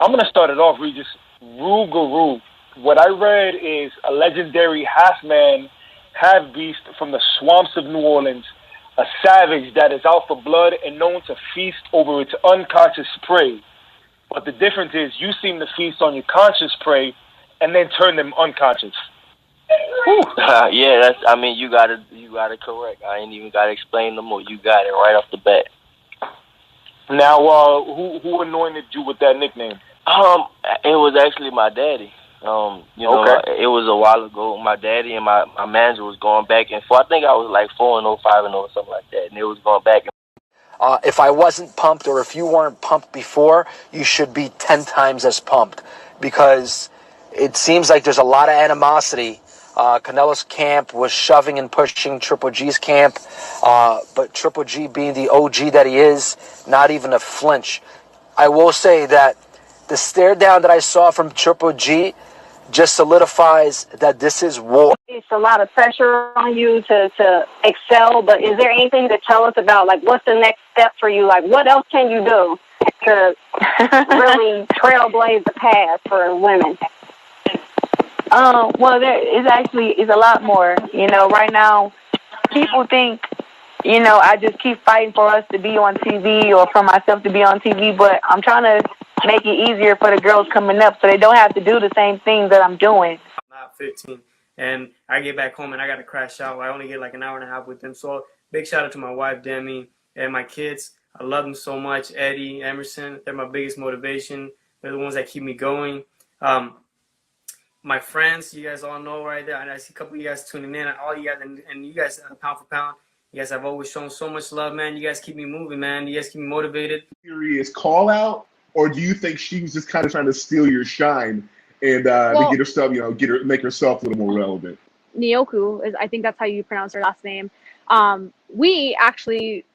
I'm going to start it off, Regis. Rougarou. What I read is a legendary half-man, half-beast from the swamps of New Orleans, a savage that is out for blood and known to feast over its unconscious prey. But the difference is you seem to feast on your conscious prey and then turn them unconscious. Yeah, that's. I mean, you got it correct. I ain't even got to explain no more. You got it right off the bat. Now, who anointed you with that nickname? It was actually my daddy. It was a while ago. My daddy and my manager was going back and forth. I think I was like 4-0, 5-0, something like that, and it was going back. If I wasn't pumped, or if you weren't pumped before, you should be 10 times as pumped, because it seems like there's a lot of animosity. Canelo's camp was shoving and pushing Triple G's camp, but Triple G, being the OG that he is, not even a flinch. I will say that the stare down that I saw from Triple G just solidifies that this is war. It's a lot of pressure on you to excel, but is there anything to tell us about, like, what's the next step for you? Like, what else can you do to really trailblaze the path for women? Well, there is a lot more. Right now, people think, I just keep fighting for us to be on TV or for myself to be on TV, but I'm trying to make it easier for the girls coming up so they don't have to do the same things that I'm doing. I'm not 15, and I get back home and I got to crash out. I only get like an hour and a half with them. So big shout out to my wife, Demi, and my kids. I love them so much. Eddie, Emerson, they're my biggest motivation. They're the ones that keep me going. My friends, you guys all know right there. I see a couple of you guys tuning in. All you guys, and you guys, pound for pound, you guys have always shown so much love, man. You guys keep me moving, man. You guys keep me motivated. Serious call out, or do you think she was just kind of trying to steal your shine and to get herself, make herself a little more relevant? Nyoku, I think that's how you pronounce her last name. We actually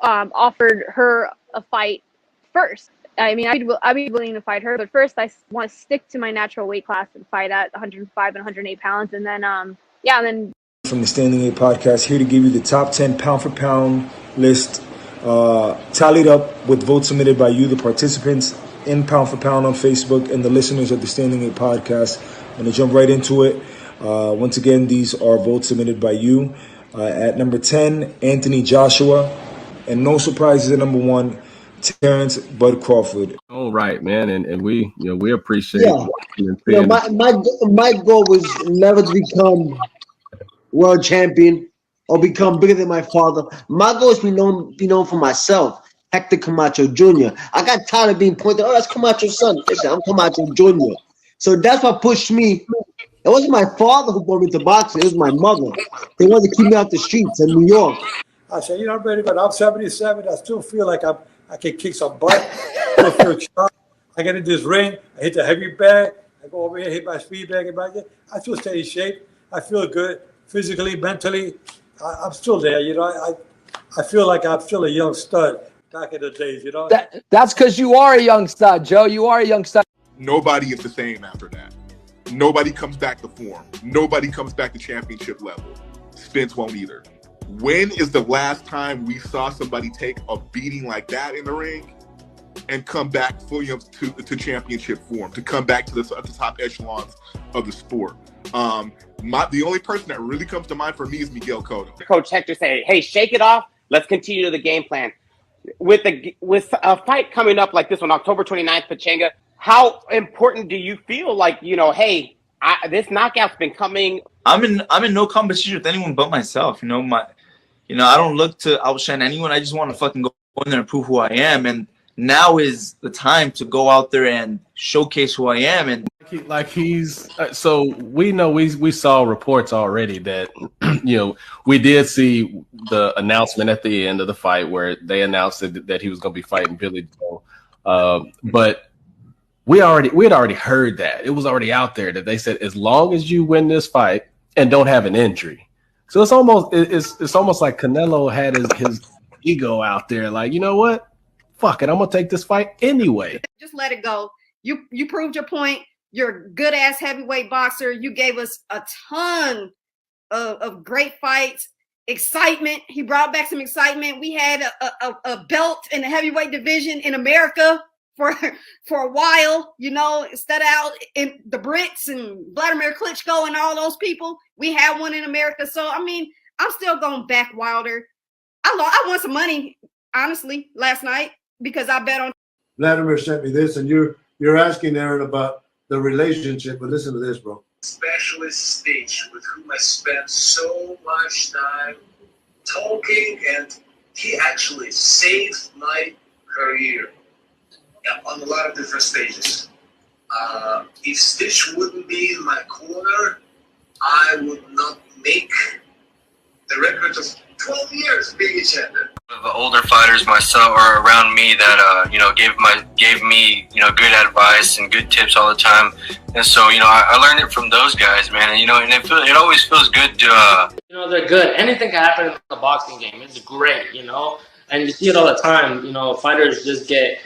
offered her a fight first. I mean, I'd be willing to fight her, but first I want to stick to my natural weight class and fight at 105 and 108 pounds, and then and then. From the Standing 8 podcast, here to give you the top 10 pound for pound list, tallied up with votes submitted by you, the participants in Pound for Pound on Facebook, and the listeners of the Standing 8 podcast. I'm going to jump right into it. Once again, these are votes submitted by you. At number 10, Anthony Joshua, and no surprises at number 1, Terrence Bud Crawford. All right, man, and we appreciate. My goal was never to become world champion or become bigger than my father. My goal is to be known for myself. Hector Camacho Jr. I got tired of being pointed. Oh, that's Camacho's son. Listen, I'm Camacho Jr. So that's what pushed me. It wasn't my father who brought me to boxing. It was my mother. They wanted to keep me out the streets in New York. I said, I'm ready, but I'm 77. I still feel like I can kick some butt. I feel sharp. I get in this ring. I hit the heavy bag. I go over here, hit my speed bag, and back there. I still stay in shape. I feel good physically, mentally. I'm still there. I feel like I'm still a young stud back in the days. That's because you are a young stud, Joe. You are a young stud. Nobody is the same after that. Nobody comes back to form. Nobody comes back to championship level. Spence won't either. When is the last time we saw somebody take a beating like that in the ring and come back fully to championship form, to come back to the top echelons of the sport? The only person that really comes to mind for me is Miguel Cotto. Coach Hector say, "Hey, shake it off. Let's continue to the game plan." With a fight coming up like this on October 29th, Pachanga, how important do you feel like, hey, this knockout's been coming? I'm in no competition with anyone but myself. I don't look to outshine anyone. I just want to fucking go in there and prove who I am. And now is the time to go out there and showcase who I am. And so we know we saw reports already that we did see the announcement at the end of the fight where they announced that he was going to be fighting Billy Joe. But we had already heard that. It was already out there that they said as long as you win this fight and don't have an injury. So it's almost like Canelo had his ego out there, like, you know what? Fuck it, I'm gonna take this fight anyway. Just let it go. You proved your point. You're a good ass heavyweight boxer. You gave us a ton of great fights, excitement. He brought back some excitement. We had a belt in the heavyweight division in America for a while, you know, instead out in the Brits and Vladimir Klitschko and all those people. We had one in America. So, I mean, I'm still going back Wilder. I won some money, honestly, last night because I bet on. Vladimir sent me this, and you're asking Aaron about the relationship, but listen to this, bro. Specialist Stitch, with whom I spent so much time talking, and he actually saved my career on a lot of different stages. If Stitch wouldn't be in my corner, I would not make the record of 12 years being a champion. The older fighters myself or around me that gave me good advice and good tips all the time, and so I learned it from those guys, man. And and it always feels good to they're good. Anything can happen in the boxing game. It's great, and you see it all the time. Fighters just get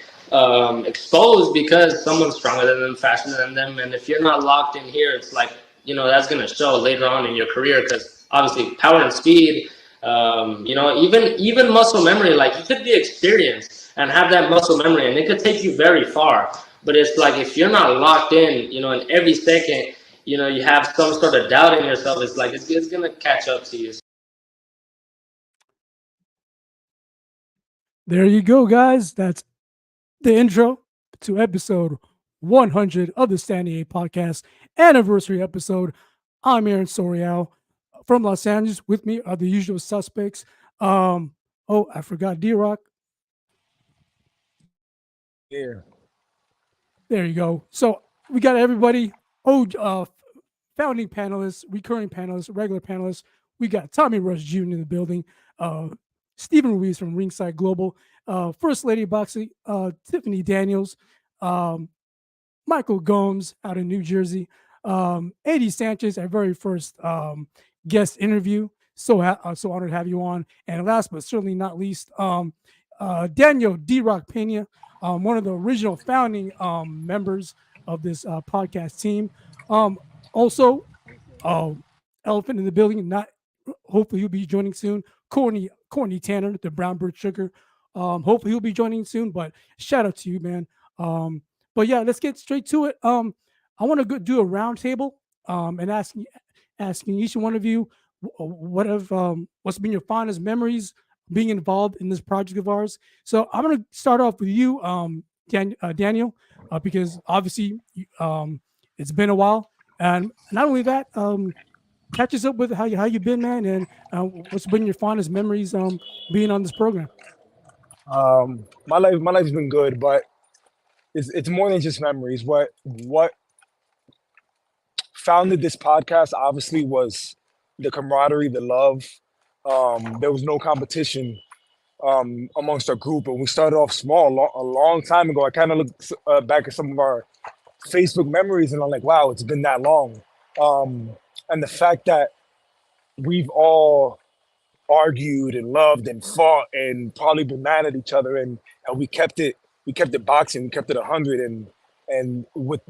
exposed because someone's stronger than them, faster than them, and if you're not locked in here, it's like that's gonna show later on in your career because obviously power and speed. Even muscle memory, like you could be experienced and have that muscle memory and it could take you very far. But it's like if you're not locked in, in every second, you have some sort of doubt in yourself, it's like it's gonna catch up to you. There you go, guys. That's the intro to episode 100 of the Standing 8 Podcast anniversary episode. I'm Aaron Sorial from Los Angeles. With me are the usual suspects. I forgot D-Rock. Yeah. There you go. So we got everybody. Founding panelists, recurring panelists, regular panelists. We got Tommy Rush Jr. in the building. Stephen Ruiz from Ringside Global. First Lady Boxing, Tiffany Daniels. Michael Gomes out of New Jersey. Eddie Sanchez, our very first guest interview. So honored to have you on. And last but certainly not least, Daniel D-Rock Pena, one of the original founding members of this podcast team. Also, elephant in the building. Hopefully he'll be joining soon. Courtney Tanner, the Brown Bird Sugar. Hopefully he'll be joining soon. But shout out to you, man. But yeah, let's get straight to it. I want to do a round table and asking each one of you what's been your fondest memories being involved in this project of ours. So I'm going to start off with you, Daniel, because obviously it's been a while, and not only that, catch us up with how you've been, man, and what's been your fondest memories being on this program. My life's been good, but it's more than just memories. What founded this podcast obviously was the camaraderie, the love. There was no competition amongst our group, and we started off small a long time ago. I kind of look back at some of our Facebook memories, and I'm like, wow, it's been that long. And the fact that we've all argued and loved and fought and probably been mad at each other, and we kept it boxing, we kept it 100, and with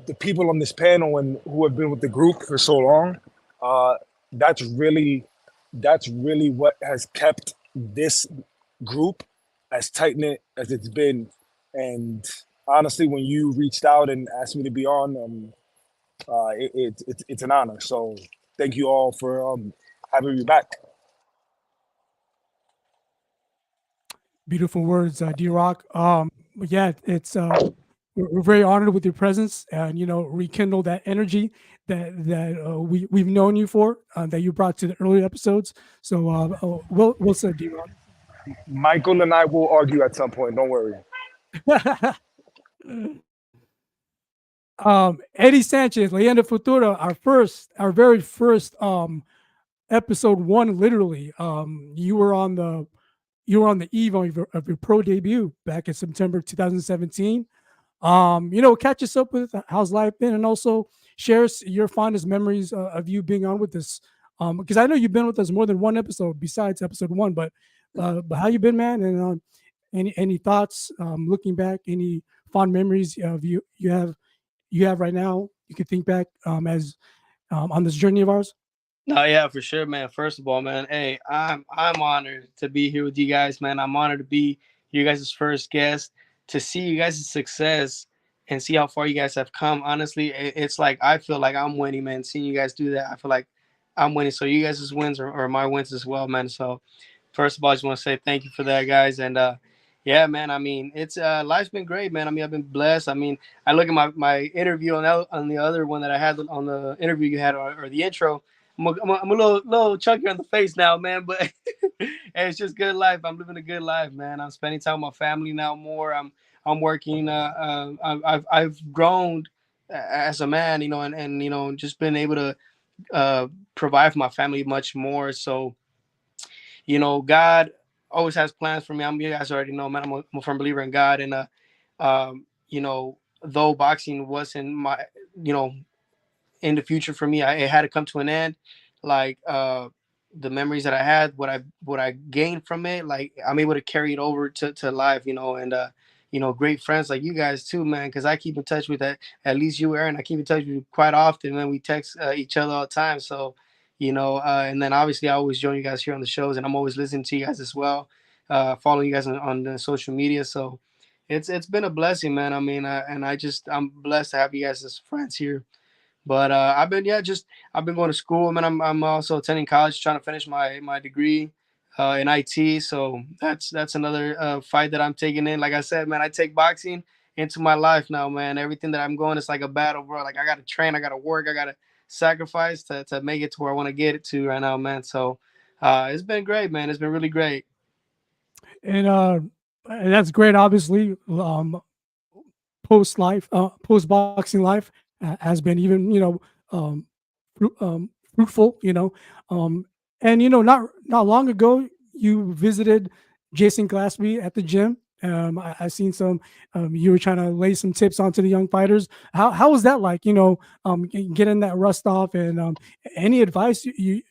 the people on this panel and who have been with the group for so long, that's really what has kept this group as tight-knit as it's been. And honestly, when you reached out and asked me to be on, it's an honor. So thank you all for having me back. Beautiful words, D-Rock. Yeah, it's we're very honored with your presence, and rekindle that energy that we've known you for, that you brought to the earlier episodes. So we'll say, D-Rock. Michael and I will argue at some point. Don't worry. Eddie Sanchez, Leyenda Futura, our very first episode 1. Literally, you were on the eve of your pro debut back in September 2017. Catch us up with how's life been, and also share your fondest memories of you being on with us. Because I know you've been with us more than one episode besides episode 1, but how you been, man? And any thoughts looking back, any fond memories of you have right now you could think back as on this journey of ours? No, yeah, for sure, man. First of all, man, hey, I'm honored to be here with you guys, man. I'm honored to be you guys' first guest. to see you guys' success and see how far you guys have come. Honestly, it's like I feel like I'm winning, man. Seeing you guys do that, I feel like I'm winning. So you guys' wins are my wins as well, man. So first of all, I just want to say thank you for that, guys. And yeah, man. I mean, it's life's been great, man. I mean, I've been blessed. I mean, I look at my interview on the other one that I had on the interview you had or the intro. I'm a little chunky on the face now, man. But it's just good life. I'm living a good life, man. I'm spending time with my family now more. I'm working. I've grown as a man, you know, and you know, just been able to provide for my family much more. So, you know, God always has plans for me. You guys already know, man. I'm a firm believer in God, and you know, though boxing wasn't my, you know, in the future for me, it had to come to an end. Like the memories that I had, what I gained from it, like I'm able to carry it over to life, you know, and you know, great friends like you guys too, man. Because I keep in touch with at least you, Aaron. I keep in touch with you quite often, man. We text each other all the time, so you know, and then obviously I always join you guys here on the shows, and I'm always listening to you guys as well, following you guys on the social media. So it's been a blessing, man. I mean, and I'm blessed to have you guys as friends here. But I've been going to school, man. I'm also attending college, trying to finish my degree in IT. So that's another fight that I'm taking in. Like I said, man, I take boxing into my life now, man. Everything that I'm going, it's like a battle, bro. Like I gotta train, I gotta work, I gotta sacrifice to make it to where I want to get it to right now, man. So it's been great, man. It's been really great. And that's great. Obviously, post boxing life has been even, fruitful. And not long ago you visited Jason Glasby at the gym. I seen some. You were trying to lay some tips onto the young fighters. How was that like? Getting that rust off, and any advice you've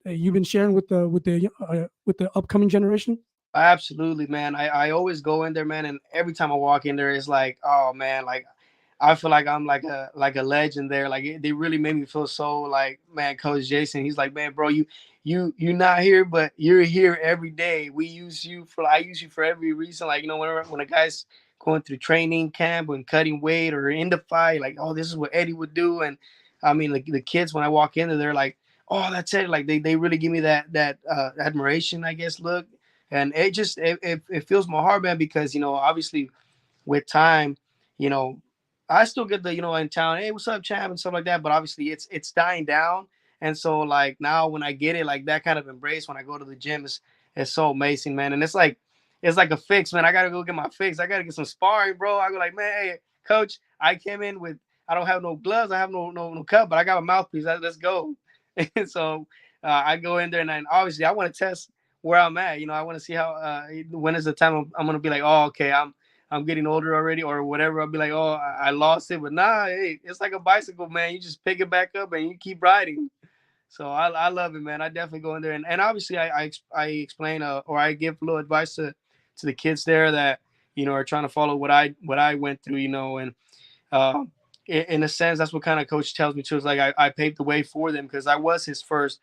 been sharing with the upcoming generation? Absolutely, man. I always go in there, man, and every time I walk in there, it's like, oh man, like I feel like I'm like a legend there. Like they really made me feel so like, man, Coach Jason. He's like, man, bro, you not here, but you're here every day. I use you for every reason. Like, you know, when a guy's going through training camp and cutting weight or in the fight, like, oh, this is what Eddie would do. And I mean, like the kids when I walk in there, they're like, oh, that's it. Like they really give me that admiration, I guess, look. And it fills my heart, man, because obviously with time, you know, I still get the, in town, hey, what's up, champ, and stuff like that. But obviously it's dying down. And so like now when I get it, like that kind of embrace when I go to the gym is so amazing, man. And it's like a fix, man. I gotta go get my fix. I gotta get some sparring, bro. I go like, man, hey, coach, I came in with I don't have no gloves, I have no cup, but I got a mouthpiece. Let's go. And so I go in there and obviously I want to test where I'm at. I want to see how when is the time I'm gonna be like, oh, okay, I'm getting older already or whatever. I'll be like, oh, I lost it, but nah, hey, it's like a bicycle, man. You just pick it back up and you keep riding. So I love it, man. I definitely go in there and obviously I explain or I give a little advice to the kids there that are trying to follow what I went through, and in a sense that's what kind of coach tells me too. Is like I paved the way for them because I was his first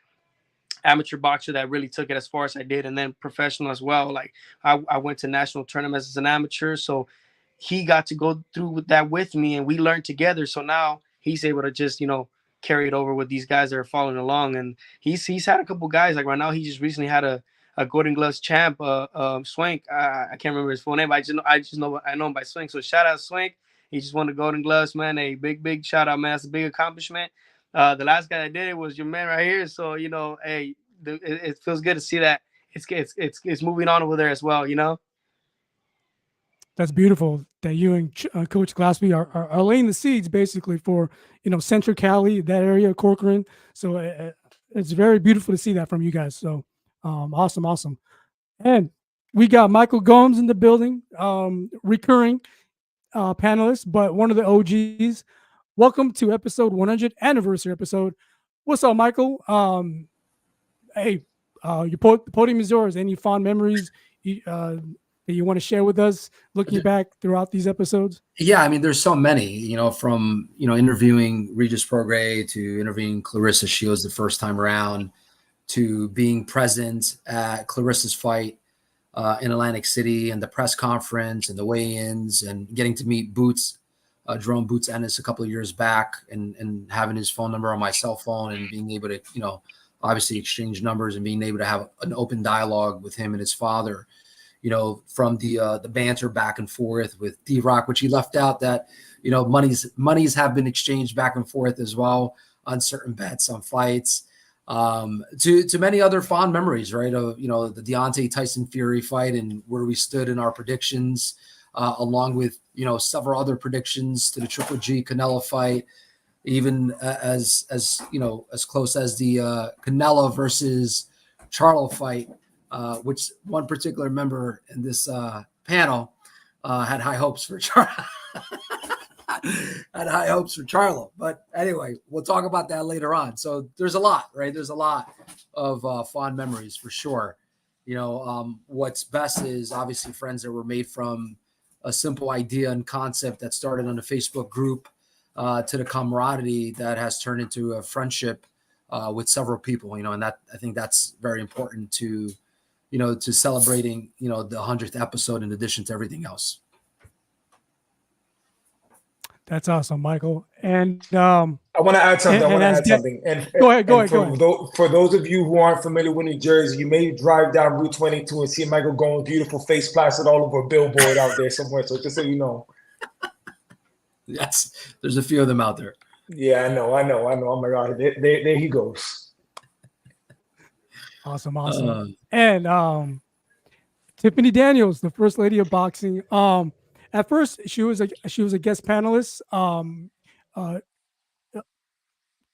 amateur boxer that really took it as far as I did, and then professional as well. Like I went to national tournaments as an amateur, so he got to go through with that with me, and we learned together. So now he's able to just carry it over with these guys that are following along, and he's had a couple guys like right now. He just recently had a Golden Gloves champ, Swank. I can't remember his full name, but I know him by Swank. So shout out Swank. He just won the Golden Gloves, man. A big shout out, man. That's a big accomplishment. The last guy that did it was your man right here. So hey, it feels good to see that it's moving on over there as well. That's beautiful that you and Coach Glassby are laying the seeds basically for Central Cali, that area, Corcoran. So it's very beautiful to see that from you guys. So awesome. And we got Michael Gomes in the building, recurring panelist, but one of the OGs. Welcome to episode 100 anniversary episode. What's up, Michael? Hey, your podium is yours. Any fond memories that you want to share with us looking back throughout these episodes? Yeah, I mean, there's so many, from, interviewing Regis Prograis to interviewing Clarissa Shields the first time around to being present at Clarissa's fight in Atlantic City, and the press conference and the weigh-ins, and getting to meet Boots, Jerome Boots Ennis, a couple of years back, and having his phone number on my cell phone, and being able to, obviously exchange numbers, and being able to have an open dialogue with him and his father, from the banter back and forth with D-Rock, which he left out, that, monies have been exchanged back and forth as well on certain bets, on fights, to many other fond memories, right? Of, the Deontay Tyson Fury fight and where we stood in our predictions, along with, several other predictions to the Triple G Canelo fight, even as close as the Canelo versus Charlo fight, which one particular member in this panel had high hopes for Charlo. But anyway, we'll talk about that later on. So there's a lot, right? There's a lot of fond memories for sure. What's best is obviously friends that were made from a simple idea and concept that started on a Facebook group, to the camaraderie that has turned into a friendship with several people, and that, I think that's very important to celebrating, the 100th episode in addition to everything else. That's awesome, Michael. And I want to add something. And go ahead. For those of you who aren't familiar with New Jersey, you may drive down Route 22 and see Michael going beautiful face plastered all over a billboard out there somewhere. So just so you know. Yes, there's a few of them out there. Yeah, I know. Oh my God, there he goes. Awesome. And Tiffany Daniels, the first lady of boxing. At first, she was a guest panelist,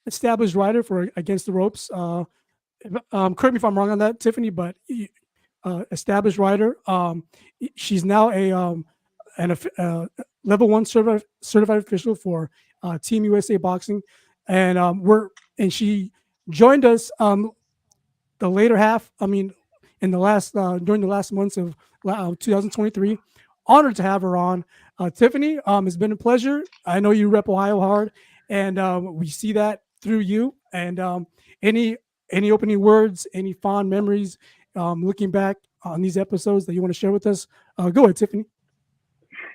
established writer for Against the Ropes. Correct me if I'm wrong on that, Tiffany, but established writer. She's now a level 1 certified official for Team USA Boxing, and she joined us the later half. In the last during the last months of 2023. Honored to have her on. Tiffany, it's been a pleasure. I know you rep Ohio hard, and we see that through you. And any opening words, any fond memories, looking back on these episodes that you want to share with us? Go ahead, Tiffany.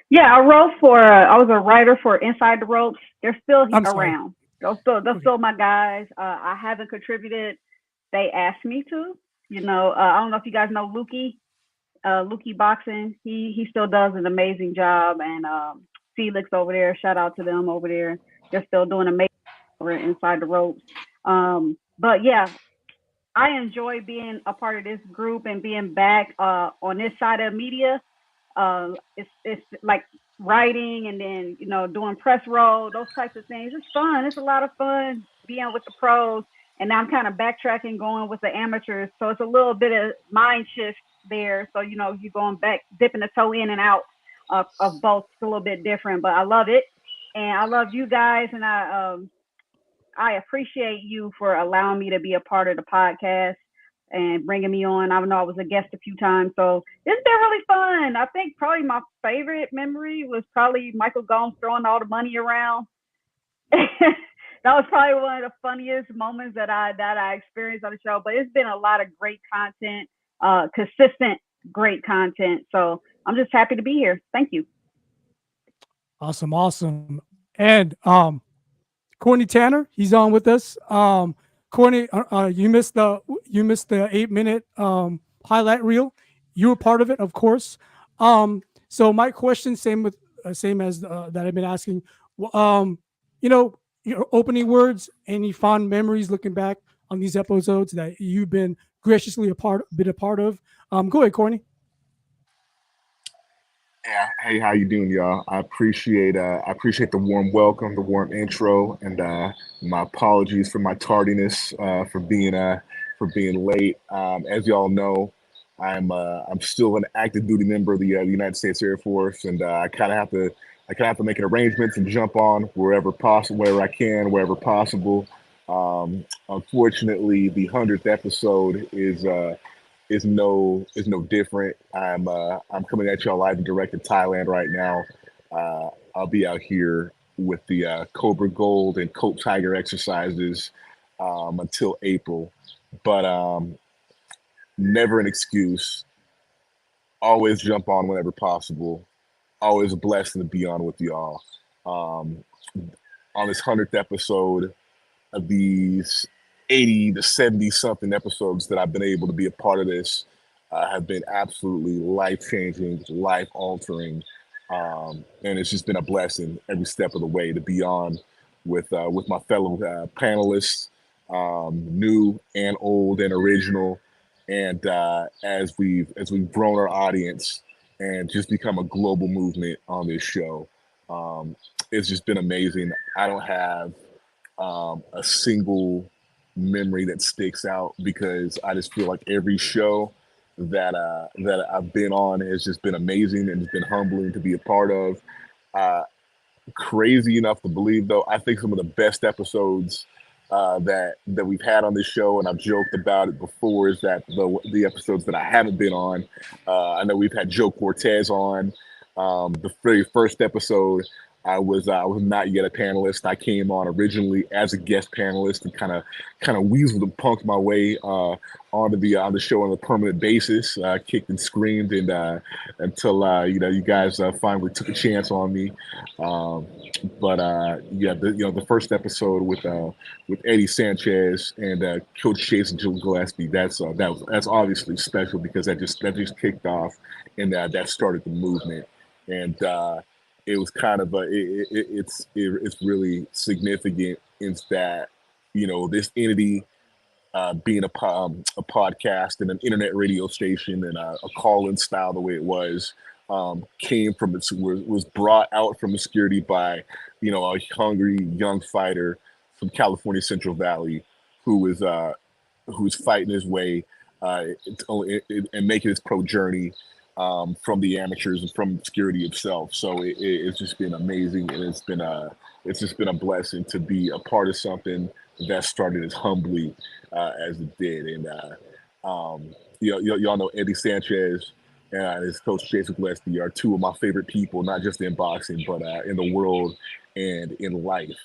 Yeah, I was a writer for Inside the Ropes. They're still around. They're still my guys. I haven't contributed. They asked me to. I don't know if you guys know Lukey Boxing. He still does an amazing job, and Felix over there. Shout out to them over there. They're still doing amazing Inside the Ropes. But yeah, I enjoy being a part of this group and being back on this side of media. It's like writing and then doing press roll, those types of things. It's fun. It's a lot of fun being with the pros, and now I'm kind of backtracking, going with the amateurs. So it's a little bit of mind shift there. So you're going back, dipping the toe in and out of both. It's a little bit different, but I love it, and I love you guys, and I appreciate you for allowing me to be a part of the podcast and bringing me on. I know I was a guest a few times, so it's been really fun. I think probably my favorite memory was probably Michael Gomes throwing all the money around. That was probably one of the funniest moments that I experienced on the show. But it's been a lot of great content, consistent great content. So I'm just happy to be here. Thank you. Awesome. And Courtney Tanner, he's on with us. Courtney, you missed the 8-minute highlight reel. You were part of it, of course. So my question, same as that I've been asking. Your opening words, any fond memories looking back on these episodes that you've been graciously a part of. Go ahead, Courtney. Yeah. Hey, how you doing, y'all? I appreciate the warm welcome, the warm intro, and my apologies for my tardiness, for being late. As y'all know, I'm still an active duty member of the United States Air Force, and I kind of have to make arrangements and jump on wherever possible, wherever I can, wherever possible. Unfortunately, the 100th episode is no different. I'm coming at y'all live and direct in Thailand right now. I'll be out here with the Cobra Gold and Coat Tiger exercises until April, but never an excuse Always jump on whenever possible. Always a blessing to be on with y'all. On this 100th episode of these 80 to 70 something episodes that I've been able to be a part of this have been absolutely life-changing, life-altering. And it's just been a blessing every step of the way to be on with my fellow panelists, new and old and original. And as we've grown our audience and just become a global movement on this show, it's just been amazing. I don't have a single memory that sticks out because I just feel like every show that I've been on has just been amazing and it's been humbling to be a part of. Crazy enough to believe, though, I think some of the best episodes that we've had on this show, and I've joked about it before, is that the episodes that I haven't been on. I know we've had Joe Cortez on. The very first episode, I was not yet a panelist. I came on originally as a guest panelist and kind of weaseled and punked my way on the show on a permanent basis. Kicked and screamed and until you guys finally took a chance on me. The first episode with Eddie Sanchez and Coach Chase and Jill Gillespie, that's obviously special because that just kicked off and that started the movement. And it was kind of it's really significant in that this entity being a podcast and an internet radio station and a call-in style the way it was was brought out from obscurity by a hungry young fighter from California Central Valley who's fighting his way and making his pro journey from the amateurs and from obscurity itself. So it's just been amazing, and it's just been a blessing to be a part of something that started as humbly as it did. And y'all know Eddie Sanchez and his coach Jason Gillespie are two of my favorite people, not just in boxing, but in the world and in life.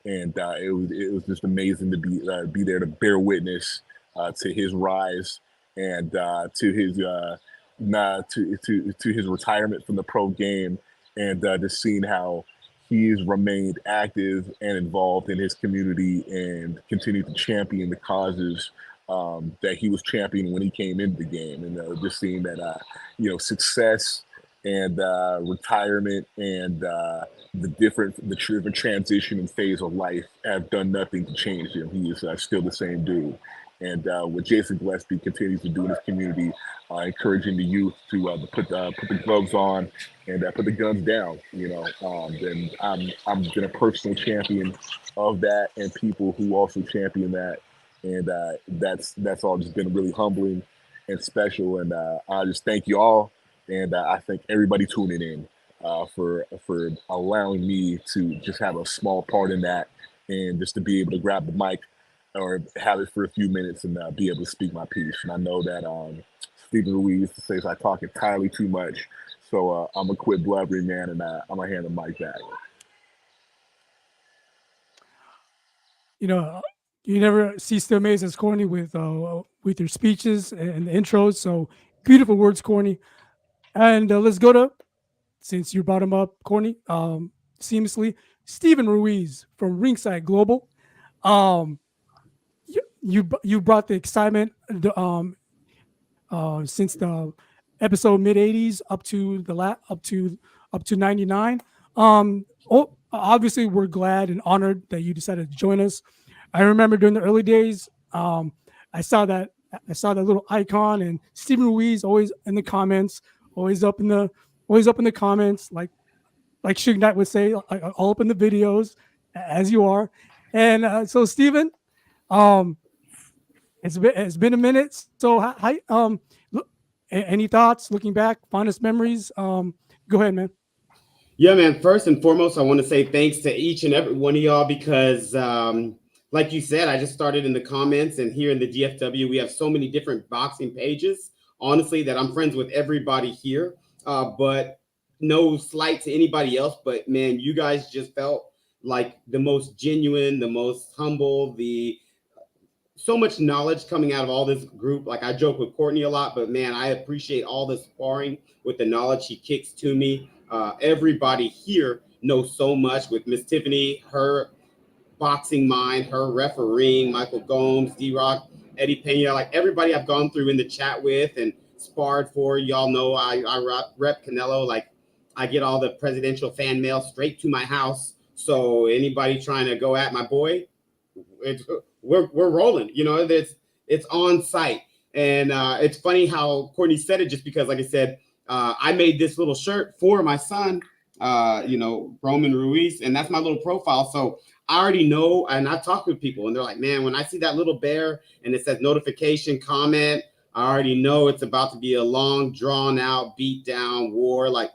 And it was just amazing to be there to bear witness to his rise and to his to his retirement from the pro game, and just seeing how he's remained active and involved in his community and continued to champion the causes that he was championing when he came into the game, and just seeing that success and retirement and the different transition and phase of life have done nothing to change him. He is still the same dude. And what Jason Gillespie continues to do in his community, encouraging the youth to put the gloves on and put the guns down, then I'm been a personal champion of that, and people who also champion that, and that's all just been really humbling and special. And I just thank you all, and I thank everybody tuning in for allowing me to just have a small part in that, and just to be able to grab the mic or have it for a few minutes and be able to speak my piece. And I know that Stephen Ruiz says I talk entirely too much, so I'm gonna quit blubbering, man, and I'm gonna hand the mic back. You never cease to amaze us, Corny, with your speeches and the intros. So beautiful words, Corny. And let's go to, since you brought him up, Corny, seamlessly, Stephen Ruiz from Ringside Global. You brought the excitement since the episode mid 80s up to 99. Obviously we're glad and honored that you decided to join us. I remember during the early days, I saw that little icon, and Stephen Ruiz always in the comments, always up in the comments, like Suge Knight would say, all up in the videos, as you are. And so Stephen, it's been a minute. So any thoughts looking back, fondest memories? Go ahead, man. Yeah, man. First and foremost, I want to say thanks to each and every one of y'all because, like you said, I just started in the comments, and here in the DFW, we have so many different boxing pages, honestly, that I'm friends with everybody here. But no slight to anybody else. But, man, you guys just felt like the most genuine, the most humble, the so much knowledge coming out of all this group. Like I joke with Courtney a lot, but man, I appreciate all the sparring with the knowledge he kicks to me. Everybody here knows so much with Miss Tiffany, her boxing mind, her refereeing, Michael Gomes, D-Rock, Eddie Pena, like everybody I've gone through in the chat with and sparred for. Y'all know I rep Canelo. Like I get all the presidential fan mail straight to my house. So anybody trying to go at my boy, we're rolling. You know, it's on site. And it's funny how Courtney said it, just because, like I said, I made this little shirt for my son, Roman Ruiz, and that's my little profile. So I already know, and I've talked with people, and they're like, man, when I see that little bear and it says notification, comment, I already know it's about to be a long, drawn out, beat down war. Like,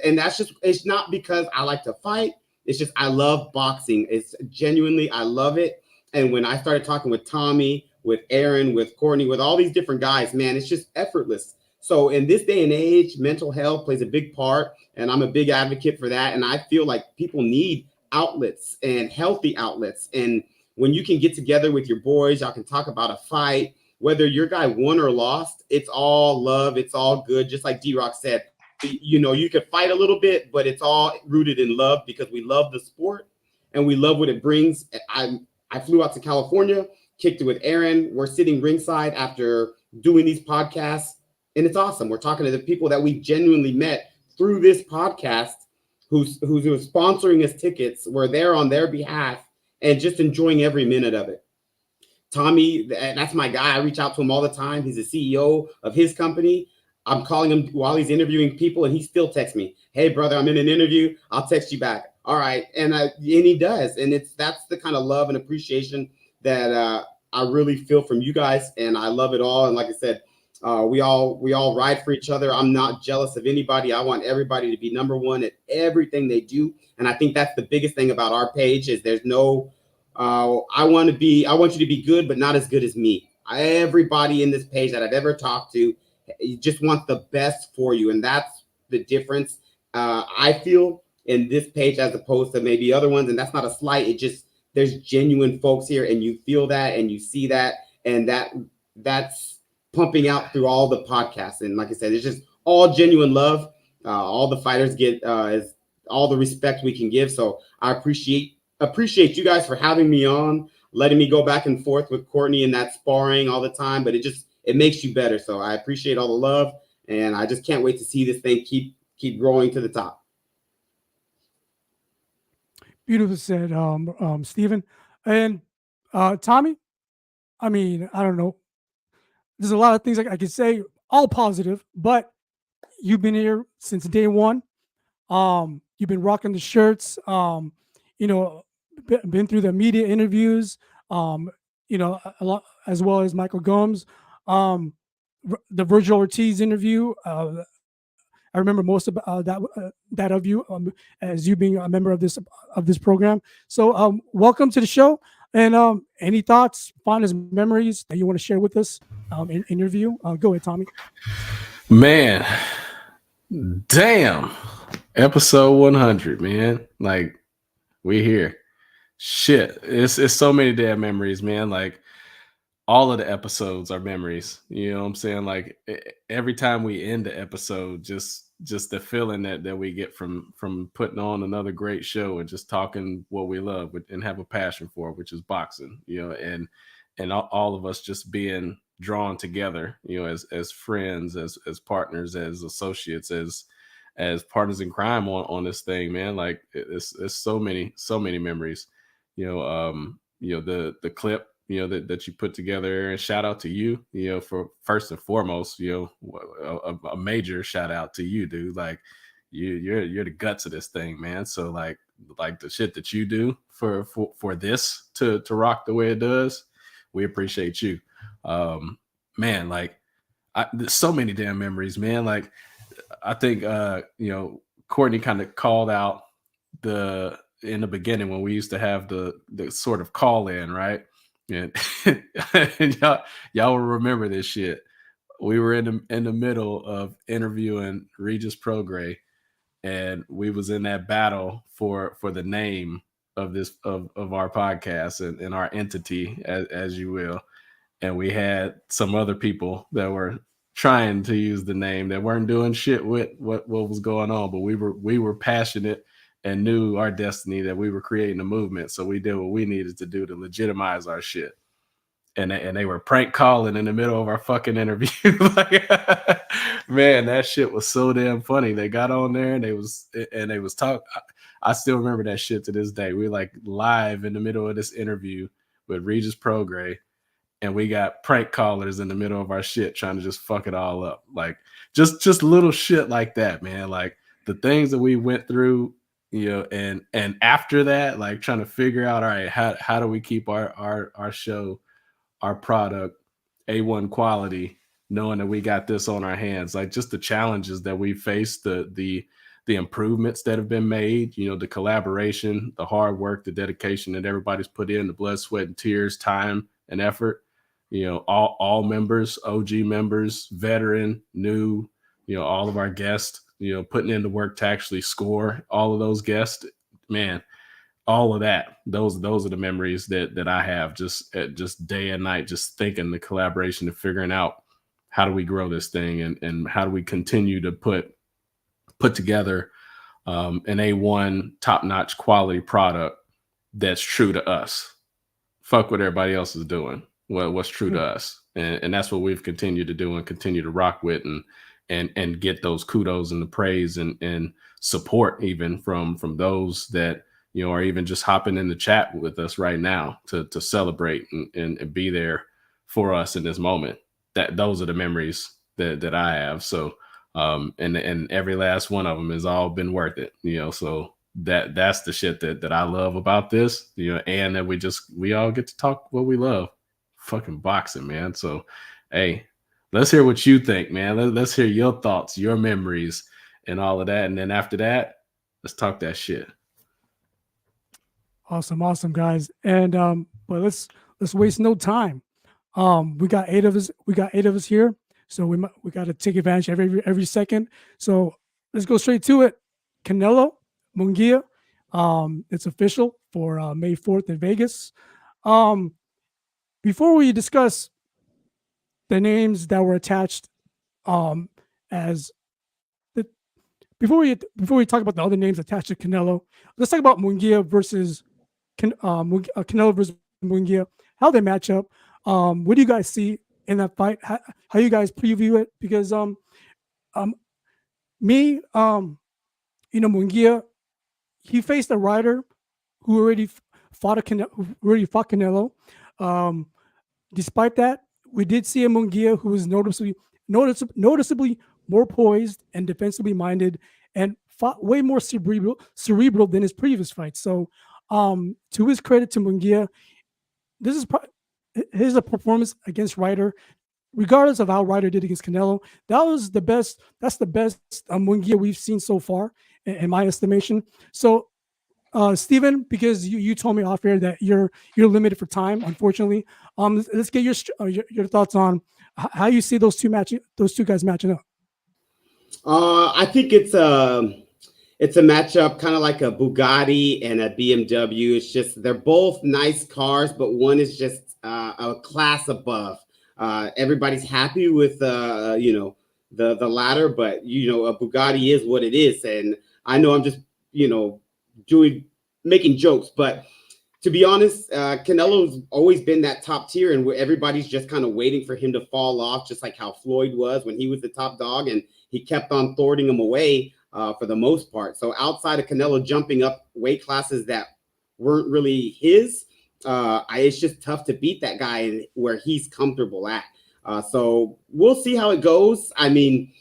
and that's just, it's not because I like to fight. It's just, I love boxing. It's genuinely, I love it. And when I started talking with Tommy, with Aaron, with Courtney, with all these different guys, man, it's just effortless. So in this day and age, mental health plays a big part, and I'm a big advocate for that. And I feel like people need outlets and healthy outlets. And when you can get together with your boys, y'all can talk about a fight, whether your guy won or lost, it's all love, it's all good. Just like D-Rock said, you could fight a little bit, but it's all rooted in love, because we love the sport and we love what it brings. I flew out to California, kicked it with Aaron. We're sitting ringside after doing these podcasts, and it's awesome. We're talking to the people that we genuinely met through this podcast, who's sponsoring us tickets. We're there on their behalf and just enjoying every minute of it. Tommy, that's my guy. I reach out to him all the time. He's the CEO of his company. I'm calling him while he's interviewing people, and he still texts me, hey, brother, I'm in an interview. I'll text you back. All right. And he does. And that's the kind of love and appreciation that I really feel from you guys. And I love it all. And like I said, we all ride for each other. I'm not jealous of anybody. I want everybody to be number one at everything they do. And I think that's the biggest thing about our page is there's no, I want you to be good, but not as good as me. Everybody in this page that I've ever talked to, you just want the best for you. And that's the difference I feel in this page as opposed to maybe other ones. And that's not a slight. It just, there's genuine folks here, and you feel that and you see that, and that's pumping out through all the podcasts. And like I said, it's just all genuine love. All the fighters get is all the respect we can give. So I appreciate you guys for having me on, letting me go back and forth with Courtney and that sparring all the time. But it makes you better. So I appreciate all the love, and I just can't wait to see this thing keep growing to the top. Beautiful said, Stephen. And Tommy, I mean, I don't know. There's a lot of things I can say, all positive, but you've been here since day one. You've been rocking the shirts, been through the media interviews, a lot, as well as Michael Gomes, the Virgil Ortiz interview. I remember most of that of you as you being a member of this program. So welcome to the show. And any thoughts, fondest memories that you want to share with us in your view? Go ahead, Tommy. Man, damn. Episode 100, man. Like, we here. Shit. It's so many damn memories, man. Like, all of the episodes are memories. You know what I'm saying? Like, every time we end the episode, just the feeling that we get from putting on another great show and just talking what we love and have a passion for, which is boxing, and all of us just being drawn together, as friends, as partners, as associates, as partners in crime on this thing, man. Like, it's so many memories, the clip, that you put together, and shout out to you, for first and foremost, a major shout out to you, dude. Like, you're the guts of this thing, man. So like the shit that you do for this to rock the way it does, we appreciate you. Man, like, there's so many damn memories, man. Like, I think Courtney kind of called out in the beginning when we used to have the sort of call in, right? And, and y'all will remember this shit. We were in the middle of interviewing Regis Prograis, and we was in that battle for the name of this of our podcast and our entity, as you will. and we had some other people that were trying to use the name that weren't doing shit with what was going on, but we were passionate and knew our destiny, that we were creating a movement. So we did what we needed to do to legitimize our shit. And they were prank calling in the middle of our fucking interview. Like, man, that shit was so damn funny. They got on there and they was talking. I still remember that shit to this day. We were like live in the middle of this interview with Regis Prograis, and we got prank callers in the middle of our shit trying to just fuck it all up. Like just little shit like that, man. Like the things that we went through, you know, and after that, like trying to figure out, all right, how do we keep our show, our product A1 quality, knowing that we got this on our hands. Like just the challenges that we faced, the improvements that have been made, you know, the collaboration, the hard work, the dedication that everybody's put in, the blood, sweat, and tears, time and effort, you know, all members, OG members, veteran, new, you know, all of our guests, you know, putting in the work to actually score all of those guests, man, all of that. Those are the memories that I have just day and night, just thinking the collaboration and figuring out how do we grow this thing and how do we continue to put together an A1 top-notch quality product that's true to us. Fuck what everybody else is doing. What's true to us. And that's what we've continued to do and continue to rock with and get those kudos and the praise and support even from those that, you know, are even just hopping in the chat with us right now to celebrate and be there for us in this moment. Those are the memories that I have. So, and every last one of them has all been worth it, you know, so that's the shit that I love about this, you know, and that we all get to talk what we love, fucking boxing, man. So, hey, let's hear what you think, man. Let's hear your thoughts, your memories and all of that. And then after that, let's talk that shit. Awesome, guys. And but let's waste no time. We got eight of us here, so we got to take advantage of every second. So let's go straight to it. Canelo, Munguia, it's official for May 4th in Vegas. Before we discuss the names that were attached, before we talk about the other names attached to Canelo, let's talk about Munguia versus Canelo versus Munguia, how they match up. What do you guys see in that fight? How you guys preview it? Because Munguia, he faced a rider who already fought Canelo. Despite that, we did see a Munguia who was noticeably more poised and defensively minded and fought way more cerebral than his previous fights. So, to his credit to Munguia, this is his performance against Ryder, regardless of how Ryder did against Canelo. That's the best Munguia we've seen so far, in my estimation. So, Steven, because you told me off air that you're limited for time, unfortunately. Let's get your thoughts on how you see those two guys matching up. I think it's a matchup kind of like a Bugatti and a BMW. It's just they're both nice cars, but one is just a class above. Everybody's happy with the latter, but a Bugatti is what it is. And I know I'm just making jokes, but to be honest, Canelo's always been that top tier, and everybody's just kind of waiting for him to fall off, just like how Floyd was when he was the top dog, and he kept on thwarting him away for the most part. So outside of Canelo jumping up weight classes that weren't really his, it's just tough to beat that guy where he's comfortable at. So we'll see how it goes. I mean,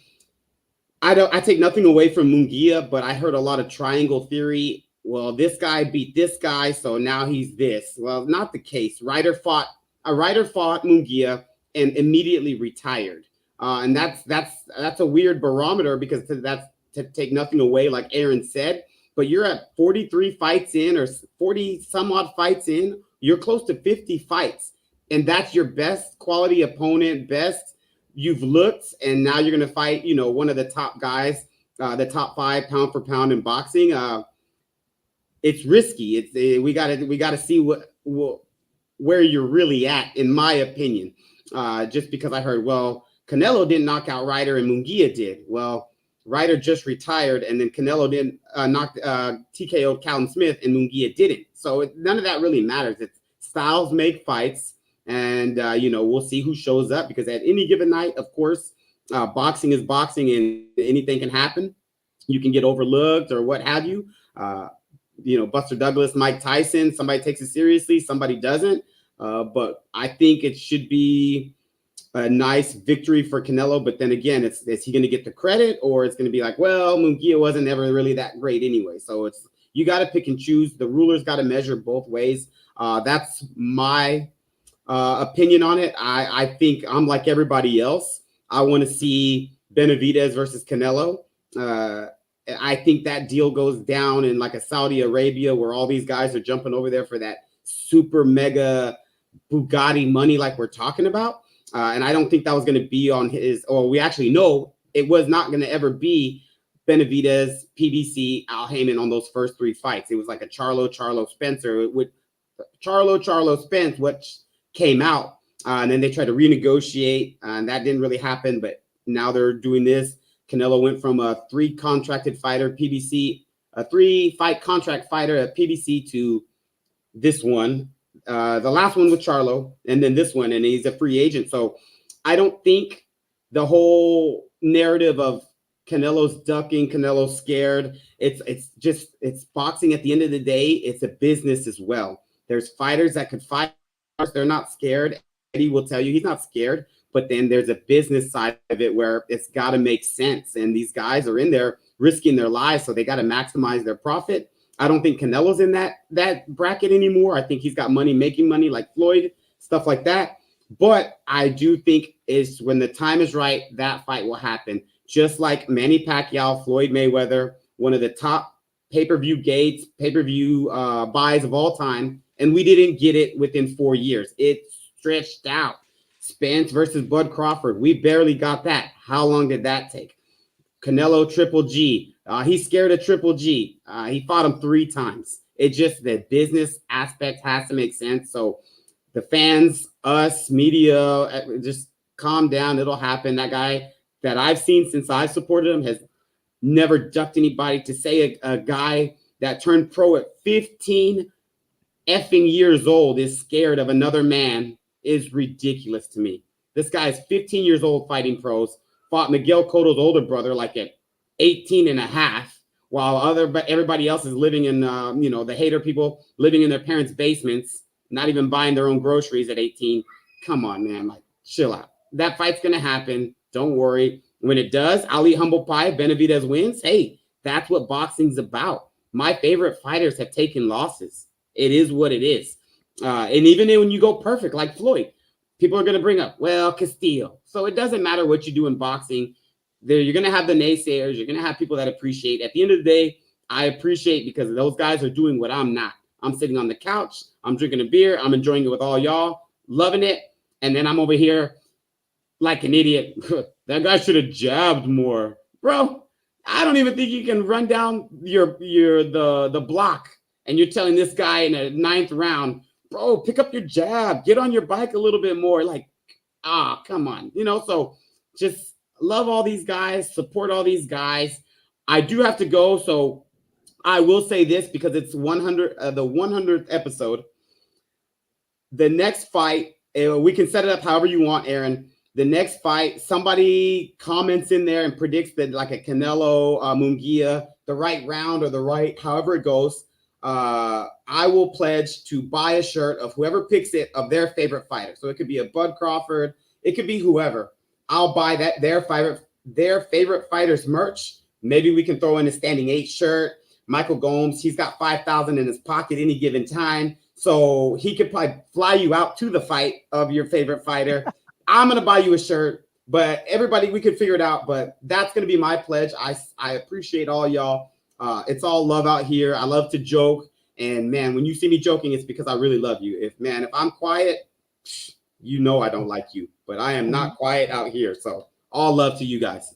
I take nothing away from Munguia, but I heard a lot of triangle theory. Well, this guy beat this guy, so now he's this. Well, not the case. Ryder fought Munguia and immediately retired. And that's a weird barometer, because that's to take nothing away, like Aaron said, but you're at 43 fights in, or 40 some odd fights in, you're close to 50 fights. And that's your best quality opponent, best you've looked. And now you're going to fight, one of the top guys, the top 5 pound for pound in boxing. It's risky. We got to see where you're really at, in my opinion. Just because I heard, well, Canelo didn't knock out Ryder and Munguia did. Well, Ryder just retired, and then Canelo didn't TKO'd Callum Smith, and Munguia didn't. So none of that really matters. It's styles make fights, and we'll see who shows up, because at any given night, of course, boxing is boxing, and anything can happen. You can get overlooked or what have you. Buster Douglas, Mike Tyson, somebody takes it seriously, somebody doesn't. But I think it should be a nice victory for Canelo. But then again, is he going to get the credit, or it's going to be like, well, Munguia wasn't ever really that great anyway. So you got to pick and choose. The rulers got to measure both ways. That's my opinion on it. I think I'm like everybody else. I want to see Benavidez versus Canelo. I think that deal goes down in like a Saudi Arabia, where all these guys are jumping over there for that super mega Bugatti money like we're talking about. And I don't think that was going to be on his, or we actually know it was not going to ever be Benavidez, PBC, Al Heyman on those first 3 fights. It was like a Charlo, Spencer, with Charlo, Spence, which came out. And then they tried to renegotiate, and that didn't really happen. But now they're doing this. Canelo went from a 3-contracted fighter, PBC, a 3-fight contract fighter at PBC, to this one, the last one with Charlo, and then this one, and he's a free agent. So I don't think the whole narrative of Canelo's ducking, Canelo's scared, it's boxing. At the end of the day, it's a business as well. There's fighters that could fight. They're not scared. Eddie will tell you he's not scared. But then there's a business side of it where it's got to make sense. And these guys are in there risking their lives, so they got to maximize their profit. I don't think Canelo's in that bracket anymore. I think he's got money making money like Floyd, stuff like that. But I do think is when the time is right, that fight will happen. Just like Manny Pacquiao, Floyd Mayweather, one of the top pay-per-view buys of all time. And we didn't get it within 4 years. It stretched out. Spence versus Bud Crawford. We barely got that. How long did that take? Canelo, Triple G. He's scared of Triple G. He fought him 3 times. It just, the business aspect has to make sense. So the fans, us, media, just calm down. It'll happen. That guy that I've seen since I supported him has never ducked anybody. To say a guy that turned pro at 15 effing years old is scared of another man is ridiculous to me. This guy is 15 years old fighting pros, fought Miguel Cotto's older brother like at 18 and a half, while everybody else is living in, the hater people living in their parents' basements, not even buying their own groceries at 18. Come on, man, like chill out. That fight's going to happen. Don't worry. When it does, I'll eat humble pie. Benavidez wins. Hey, that's what boxing's about. My favorite fighters have taken losses. It is what it is. And even when you go perfect, like Floyd, people are going to bring up, well, Castillo. So it doesn't matter what you do in boxing. You're going to have the naysayers. You're going to have people that appreciate. At the end of the day, I appreciate, because those guys are doing what I'm not. I'm sitting on the couch. I'm drinking a beer. I'm enjoying it with all y'all, loving it. And then I'm over here like an idiot. That guy should have jabbed more. Bro, I don't even think you can run down the block. And you're telling this guy in the 9th round, bro, pick up your jab, get on your bike a little bit more. Like, come on. So just love all these guys, support all these guys. I do have to go. So I will say this, because it's the 100th episode. The next fight, we can set it up however you want, Aaron. The next fight, somebody comments in there and predicts that like a Canelo, Munguia, the right round or the right, however it goes. I will pledge to buy a shirt of whoever picks it, of their favorite fighter. So it could be a Bud Crawford, it could be whoever. I'll buy that their favorite fighters merch. Maybe we can throw in a Standing 8 shirt. Michael Gomes, he's got $5,000 in his pocket any given time, so he could probably fly you out to the fight of your favorite fighter. I'm gonna buy you a shirt, but everybody, we could figure it out. But that's gonna be my pledge. I appreciate all y'all. It's all love out here. I love to joke. And man, when you see me joking, it's because I really love you. If I'm quiet, I don't like you, but I am not quiet out here. So all love to you guys.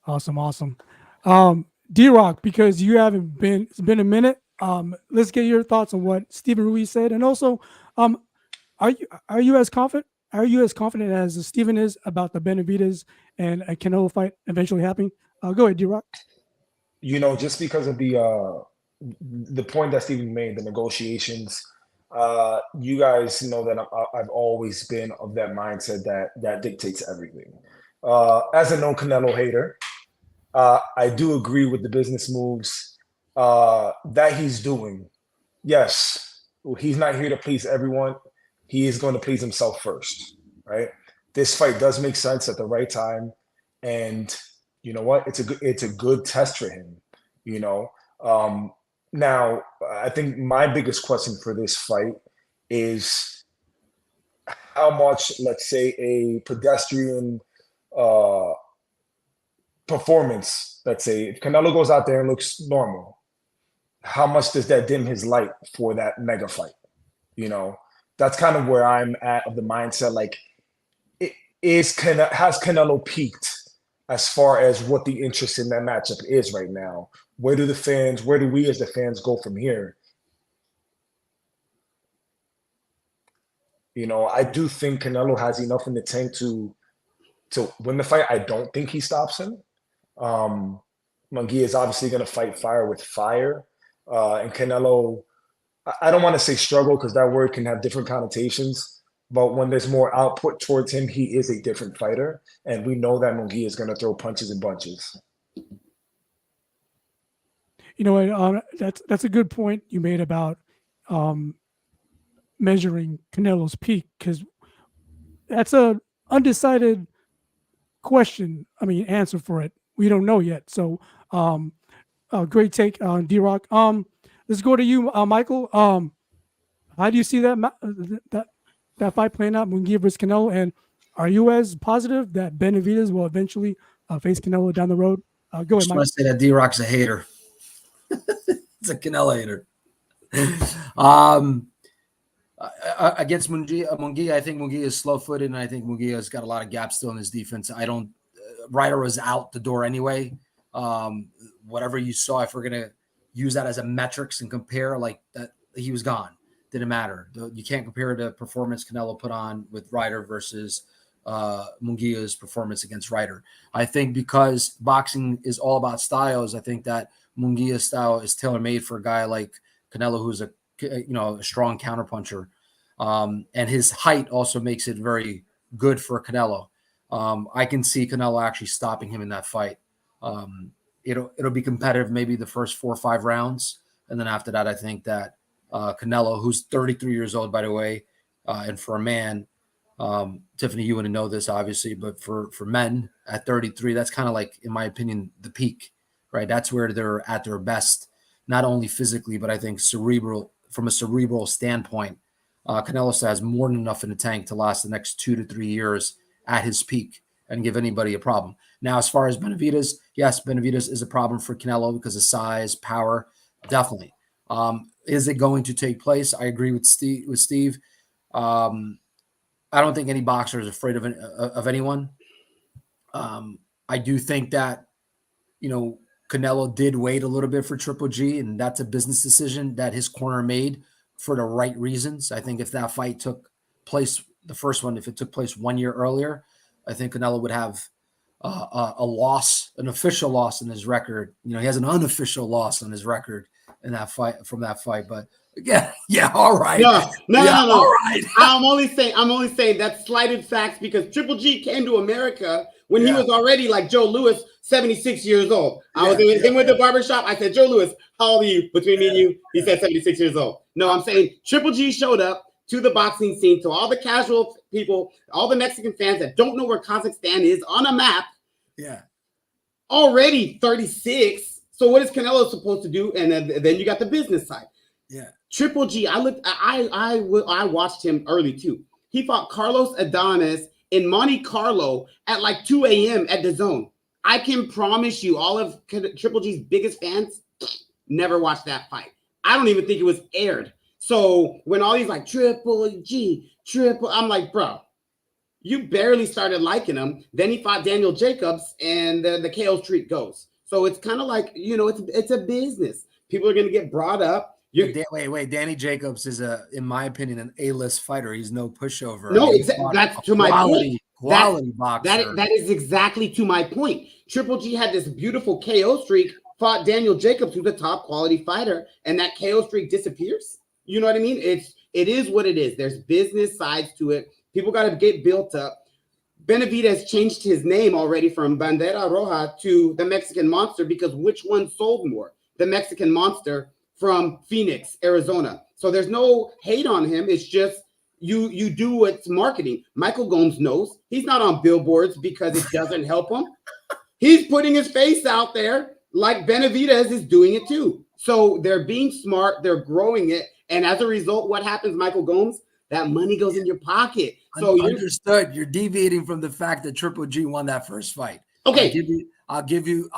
Awesome. D-Rock, because you haven't been, it's been a minute. Let's get your thoughts on what Stephen Ruiz said, and also, are you as confident? Are you as confident as Stephen is about the Benavidez and a Canelo fight eventually happening? Go ahead, D-Rock. Just because of the point that Stephen made, the negotiations, you guys know that I've always been of that mindset that dictates everything. As a known Canelo hater, I do agree with the business moves that he's doing. Yes, he's not here to please everyone. He is going to please himself first, right? This fight does make sense at the right time, and you know what? It's a good test for him. Now I think my biggest question for this fight is how much, let's say, a pedestrian performance. Let's say if Canelo goes out there and looks normal, how much does that dim his light for that mega fight? That's kind of where I'm at of the mindset. Like, has Canelo peaked as far as what the interest in that matchup is right now? Where do we as the fans go from here? I do think Canelo has enough in the tank to win the fight. I don't think he stops him. Munguia is obviously going to fight fire with fire. And Canelo, I don't want to say struggle because that word can have different connotations, but when there's more output towards him, he is a different fighter. And we know that Munguia is going to throw punches and bunches. You know what? That's a good point you made about measuring Canelo's peak, because that's a undecided question. Answer for it. We don't know yet. So, great take on D-Rock. Let's go to you, Michael. How do you see that fight playing out, Munguia versus Canelo? And are you as positive that Benavidez will eventually face Canelo down the road? Go ahead, Mike. I just want to say that D-Rock's a hater. It's a Canelo hater. Against Munguia, I think Munguia is slow-footed, and I think Munguia has got a lot of gaps still in his defense. Ryder was out the door anyway. Whatever you saw, if we're going to use that as a metrics and compare, like that, he was gone. Didn't matter. You can't compare the performance Canelo put on with Ryder versus Munguia's performance against Ryder. I think because boxing is all about styles, I think that Munguia's style is tailor-made for a guy like Canelo, who's a strong counterpuncher. And his height also makes it very good for Canelo. I can see Canelo actually stopping him in that fight. It'll be competitive, maybe the first 4 or 5 rounds. And then after that, I think that Canelo, who's 33 years old, by the way, and for a man, Tiffany, you wouldn't know this, obviously, but for men at 33, that's kind of like, in my opinion, the peak, right? That's where they're at their best, not only physically, but I think from a cerebral standpoint. Canelo has more than enough in the tank to last the next 2 to 3 years at his peak and give anybody a problem. Now, as far as Benavidez, yes, Benavidez is a problem for Canelo because of size, power, definitely. Is it going to take place? I agree with Steve. I don't think any boxer is afraid of anyone. I do think that, Canelo did wait a little bit for Triple G, and that's a business decision that his corner made for the right reasons. I think if that fight took place, the first one, if it took place 1 year earlier, I think Canelo would have a loss, an official loss in his record. He has an unofficial loss on his record in that fight, from that fight. But yeah, all right. No. All right. I'm only saying that's slighted facts because Triple G came to America when he was already like Joe Louis, 76 years old. I was with him with the barbershop. I said, Joe Louis, how old are you? Between me and you, he said 76 years old. No, I'm saying Triple G showed up to the boxing scene, to all the casual people, all the Mexican fans that don't know where Kazakhstan is on a map. Yeah. Already 36. So what is Canelo supposed to do? And then you got the business side. Yeah. Triple G, I watched him early too. He fought Carlos Adames in Monte Carlo at like 2 a.m. at the Zone. I can promise you, all of Triple G's biggest fans never watched that fight. I don't even think it was aired. So when all these like Triple G, I'm like, bro, you barely started liking him. Then he fought Daniel Jacobs, and the KO streak goes. So it's kind of like, it's a business. People are going to get brought up. Wait. Danny Jacobs is in my opinion, an A-list fighter. He's no pushover. No, I mean, that's to my point. Quality boxer. That is exactly to my point. Triple G had this beautiful KO streak, fought Daniel Jacobs, who's a top quality fighter, and that KO streak disappears. You know what I mean? It is what it is. There's business sides to it. People got to get built up. Benavidez changed his name already from Bandera Roja to the Mexican Monster because which one sold more? The Mexican Monster from Phoenix, Arizona. So there's no hate on him. It's just you do what's marketing. Michael Gomes knows he's not on billboards because it doesn't help him. He's putting his face out there like Benavidez is doing it too. So they're being smart. They're growing it. And as a result, what happens, Michael Gomes? That money goes in your pocket. So understood. You're deviating from the fact that Triple G won that first fight. Okay. I'll give you.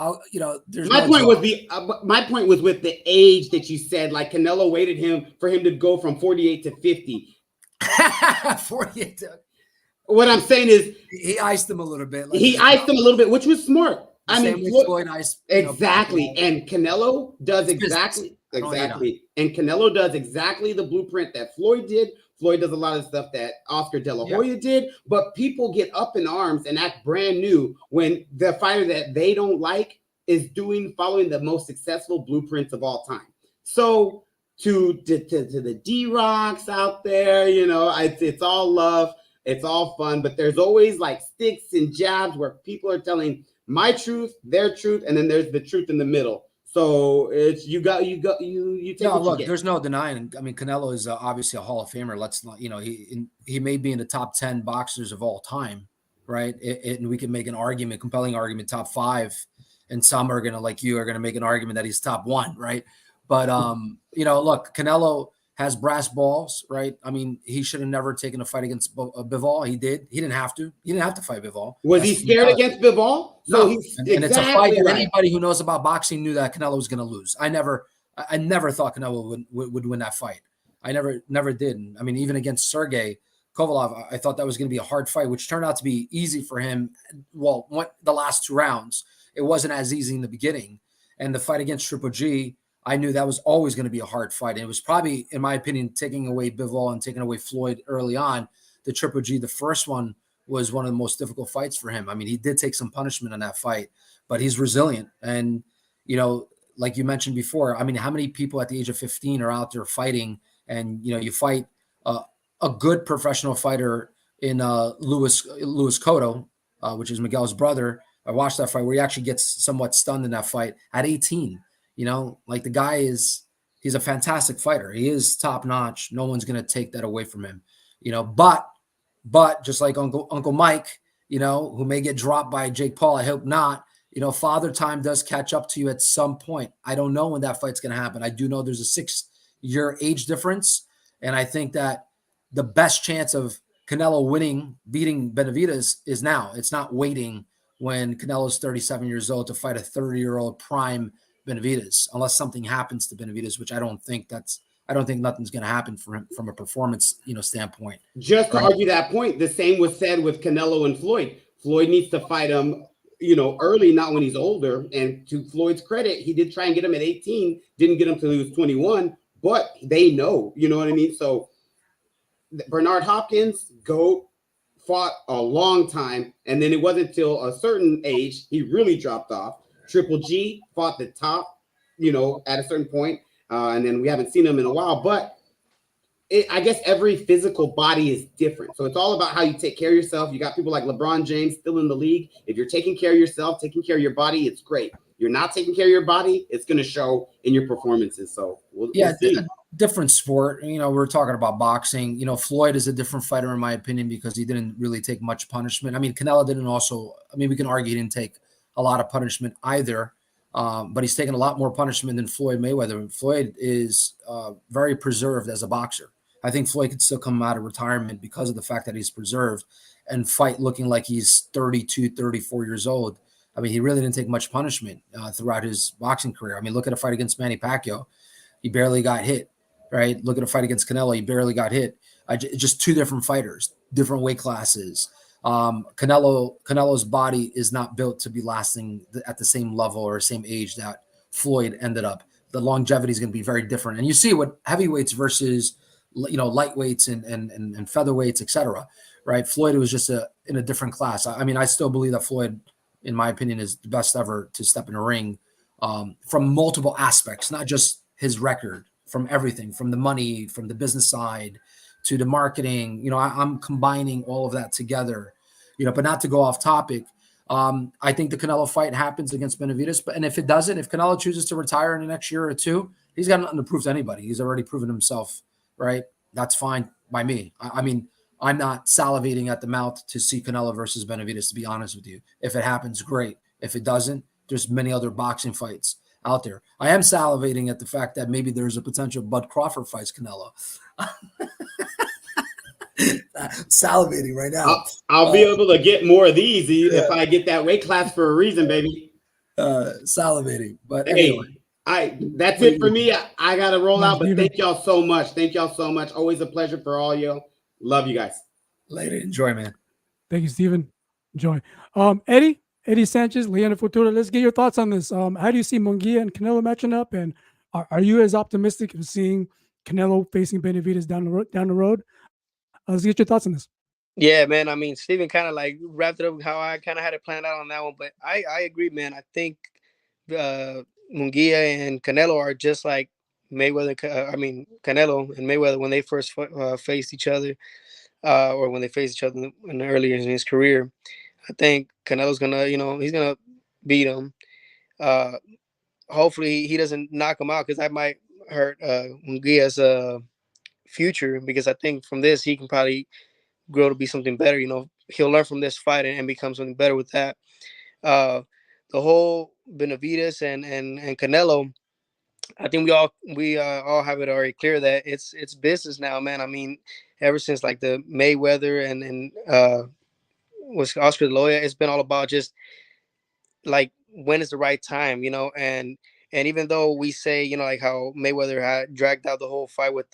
There's my point was with the age that you said, like Canelo waited for him to go from 48 to 50. 48 to. What I'm saying is he iced him a little bit. He iced him a little bit, which was smart. Floyd iced, exactly. And Canelo does exactly. And Canelo does exactly the blueprint that Floyd did. Floyd does a lot of stuff that Oscar De La Hoya did, but people get up in arms and act brand new when the fighter that they don't like is following the most successful blueprints of all time. So to the D-Rocks out there, it's all love, it's all fun, but there's always like sticks and jabs where people are telling my truth, their truth, and then there's the truth in the middle. So it's you take what you get. There's no denying. I mean, Canelo is obviously a Hall of Famer. Let's not, he may be in the top 10 boxers of all time, right? And we can make an argument, compelling argument, top 5, and some are gonna, like you, are gonna make an argument that he's top 1, right? But look, Canelo has brass balls, right? I mean, he should have never taken a fight against Bivol. He did. He didn't have to. He didn't have to fight Bivol. Was he scared against Bivol? No. And it's a fight that anybody who knows about boxing knew that Canelo was going to lose. I never thought Canelo would win that fight. I never did. I mean, even against Sergey Kovalev, I thought that was going to be a hard fight, which turned out to be easy for him. Well, the last 2 rounds, it wasn't as easy in the beginning. And the fight against Triple G, I knew that was always going to be a hard fight. And it was probably, in my opinion, taking away Bivol and taking away Floyd early on. The Triple G, the first one, was one of the most difficult fights for him. I mean, he did take some punishment on that fight, but he's resilient. And, like you mentioned before, I mean, how many people at the age of 15 are out there fighting? And, you fight a good professional fighter in Luis Cotto, which is Miguel's brother. I watched that fight where he actually gets somewhat stunned in that fight at 18. Like the guy he's a fantastic fighter. He is top notch. No one's going to take that away from him, but just like Uncle Mike, who may get dropped by Jake Paul, I hope not, Father Time does catch up to you at some point. I don't know when that fight's going to happen. I do know there's a 6-year age difference. And I think that the best chance of Canelo beating Benavidez is now. It's not waiting when Canelo's 37 years old to fight a 30-year-old prime Benavidez, unless something happens to Benavidez, which I don't think nothing's going to happen for him from a performance, standpoint. Just to argue that point, the same was said with Canelo and Floyd. Floyd needs to fight him, early, not when he's older. And to Floyd's credit, he did try and get him at 18, didn't get him till he was 21, but they know, you know what I mean? So Bernard Hopkins, GOAT, fought a long time, and then it wasn't until a certain age he really dropped off. Triple G fought the top, at a certain point, and then we haven't seen him in a while. But I guess every physical body is different. So it's all about how you take care of yourself. You got people like LeBron James still in the league. If you're taking care of yourself, taking care of your body, it's great. You're not taking care of your body, it's going to show in your performances. So we'll see. Different sport. We're talking about boxing. Floyd is a different fighter in my opinion because he didn't really take much punishment. I mean, Canelo didn't also. I mean, we can argue he didn't take a lot of punishment either, but he's taken a lot more punishment than Floyd Mayweather. Floyd is very preserved as a boxer. I think Floyd could still come out of retirement because of the fact that he's preserved and fight looking like he's 32, 34 years old. I mean, he really didn't take much punishment throughout his boxing career. I mean, look at a fight against Manny Pacquiao. He barely got hit, right? Look at a fight against Canelo. He barely got hit. Just 2 different fighters, different weight classes. Canelo's body is not built to be lasting at the same level or same age that Floyd ended up. the longevity is going to be very different. And you see what heavyweights versus, lightweights and featherweights, etc. Right? Floyd was just in a different class. I mean, I still believe that Floyd, in my opinion, is the best ever to step in a ring, from multiple aspects, not just his record, from everything, from the money, from the business side to the marketing. I'm combining all of that together, but not to go off topic. I think the Canelo fight happens against Benavidez, and if it doesn't, if Canelo chooses to retire in the next year or two, he's got nothing to prove to anybody. He's already proven himself, right? That's fine by me. I mean, I'm not salivating at the mouth to see Canelo versus Benavidez, to be honest with you. If it happens, great. If it doesn't, there's many other boxing fights out there. I am salivating at the fact that maybe there's a potential Bud Crawford fights Canelo. Salivating right now. I'll be able to get more of these if I get that weight class for a reason, baby. Salivating, but hey, anyway. That's it for me. I gotta roll out, but thank y'all so much. Thank y'all so much. Always a pleasure for all y'all. Love you guys. Later. Enjoy, man. Thank you, Steven. Enjoy. Eddie Sanchez, Leandro Futura, let's get your thoughts on this. How do you see Munguia and Canelo matching up? And are you as optimistic of seeing Canelo facing Benavidez down the road? Let's get your thoughts on this. Yeah, man. I mean, Steven kind of like wrapped it up how I kind of had it planned out on that one. But I agree, man. I think Munguia and Canelo are just like Canelo and Mayweather when they first faced each other, or when they faced each other in the earlier in his career. I think Canelo's gonna, he's gonna beat him. Hopefully he doesn't knock him out, because that might hurt Munguia's future, because I think from this he can probably grow to be something better. He'll learn from this fight and become something better with that. The whole Benavidez and Canelo, I think we all have it already clear that it's business now, man. I mean, ever since like the Mayweather and was Oscar the Lawyer, it's been all about just like when is the right time, and even though we say, like how Mayweather had dragged out the whole fight with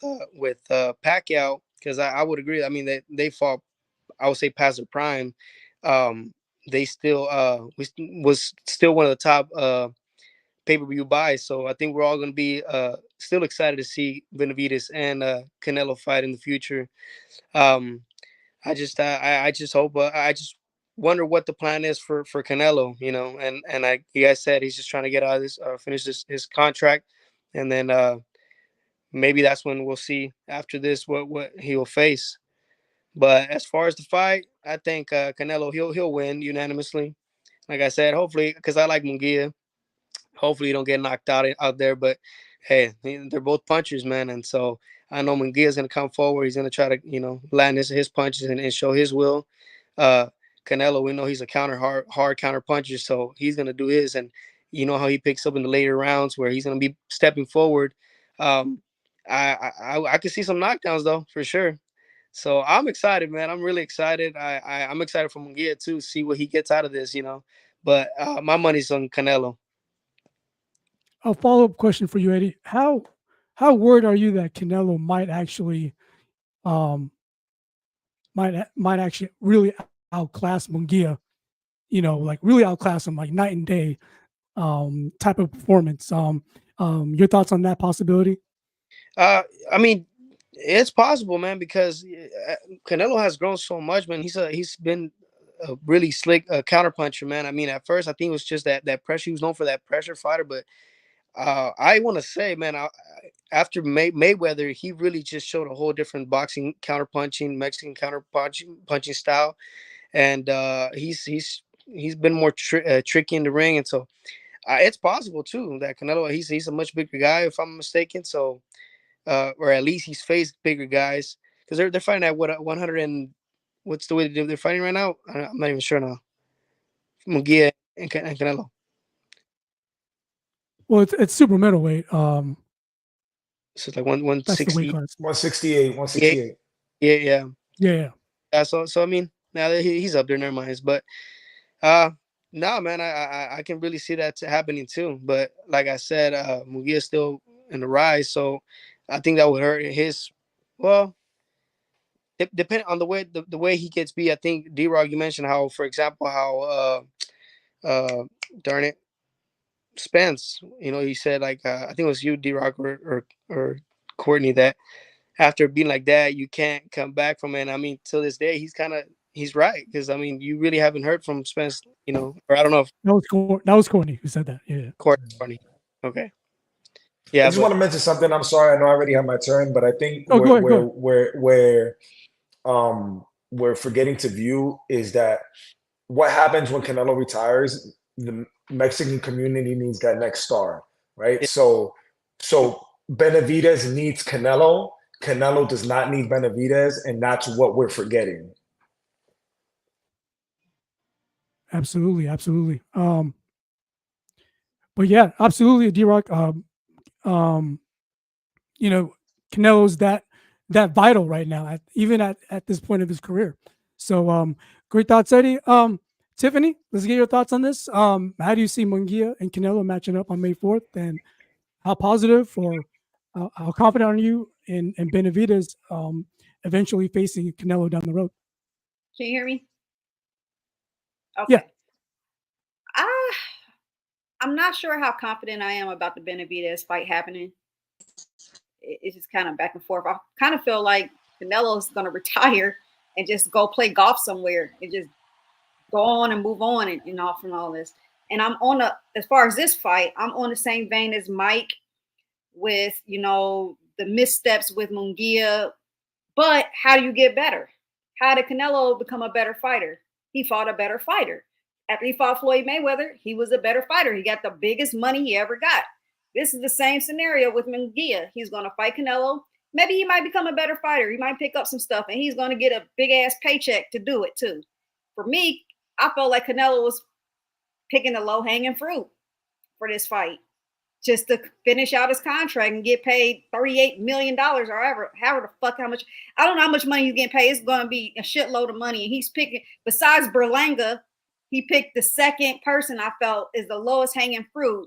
Pacquiao, because I would agree. I mean, they fought, I would say, past their prime. They still was still one of the top pay-per-view buys. So I think we're all going to be still excited to see Benavidez and Canelo fight in the future. I just hope, I just wonder what the plan is for Canelo, and like you guys said, he's just trying to get out of this, finish his contract, and then maybe that's when we'll see after this what he will face. But as far as the fight, I think Canelo, he'll win unanimously. Like I said, hopefully, because I like Munguia. Hopefully, you don't get knocked out there. But hey, they're both punchers, man, and so I know Munguia's gonna come forward. He's gonna try to land his punches and show his will. Canelo, we know he's a hard counter puncher, so he's gonna do his. And you know how he picks up in the later rounds where he's gonna be stepping forward. I could see some knockdowns though, for sure. So I'm excited, man. I'm really excited. I'm excited for Munguia too, see what he gets out of this, But my money's on Canelo. A follow-up question for you, Eddie. How worried are you that Canelo might actually might actually really outclass Munguia? Like really outclass him, like night and day type of performance. Your thoughts on that possibility? I mean, it's possible, man, because Canelo has grown so much, man. He's been a really slick counterpuncher, man. I mean, at first I think it was just that pressure. He was known for that pressure fighter, but I want to say, man, after Mayweather, he really just showed a whole different boxing counterpunching, Mexican punching style, and he's been more tricky in the ring, and so it's possible too that Canelo, he's a much bigger guy, if I'm mistaken. So, or at least he's faced bigger guys, because they're fighting at what 100 and what's the way they're fighting right now? I'm not even sure now. Munguia and Canelo. Well, it's super middleweight. So it's like 160, 168, 168. Yeah. So I mean, now that he's up there, never mind. But no, man, I can really see that happening too. But like I said, Munguia's still in the rise, so I think that would hurt his. Well, depending on the way he gets beat. I think D-Rock, you mentioned how, for example, how darn it, Spence. You know, he said like I think it was you, D-Rock, or Courtney, that after being like that, you can't come back from it. And I mean, till this day, he's right, because I mean, you really haven't heard from Spence. You know, or I don't know if That was Courtney who said that. Yeah. Courtney. Okay. I Yeah, just but want to mention something. I'm sorry, I know I already have my turn, but I think Oh, go ahead. we're forgetting to view is that what happens when Canelo retires, the Mexican community needs that next star, right? yeah, So Benavidez needs Canelo. Canelo does not need Benavidez, and that's what we're forgetting. Absolutely, absolutely. But yeah, absolutely, D-Rock. You know, Canelo's that vital right now, even at this point of his career. So great thoughts, Eddie. Tiffany, let's get your thoughts on this. How do you see Munguia and Canelo matching up on May 4th, and how positive or how confident are you in Benavidez eventually facing Canelo down the road? Can you hear me? Yeah. Okay. I'm not sure how confident I am about the Benavidez fight happening. It's just kind of back and forth. I kind of feel like Canelo's going to retire and just go play golf somewhere and just go on and move on and off from all this. And as far as this fight, I'm on the same vein as Mike with, you know, the missteps with Munguia. But how do you get better? How did Canelo become a better fighter? He fought a better fighter. After he fought Floyd Mayweather, he was a better fighter. He got the biggest money he ever got. This is the same scenario with Munguia. He's going to fight Canelo. Maybe he might become a better fighter. He might pick up some stuff, and he's going to get a big-ass paycheck to do it, too. For me, I felt like Canelo was picking the low-hanging fruit for this fight, just to finish out his contract and get paid $38 million or however the fuck how much. I don't know how much money he's getting paid. It's going to be a shitload of money. And he's picking, besides Berlanga, he picked the second person I felt is the lowest hanging fruit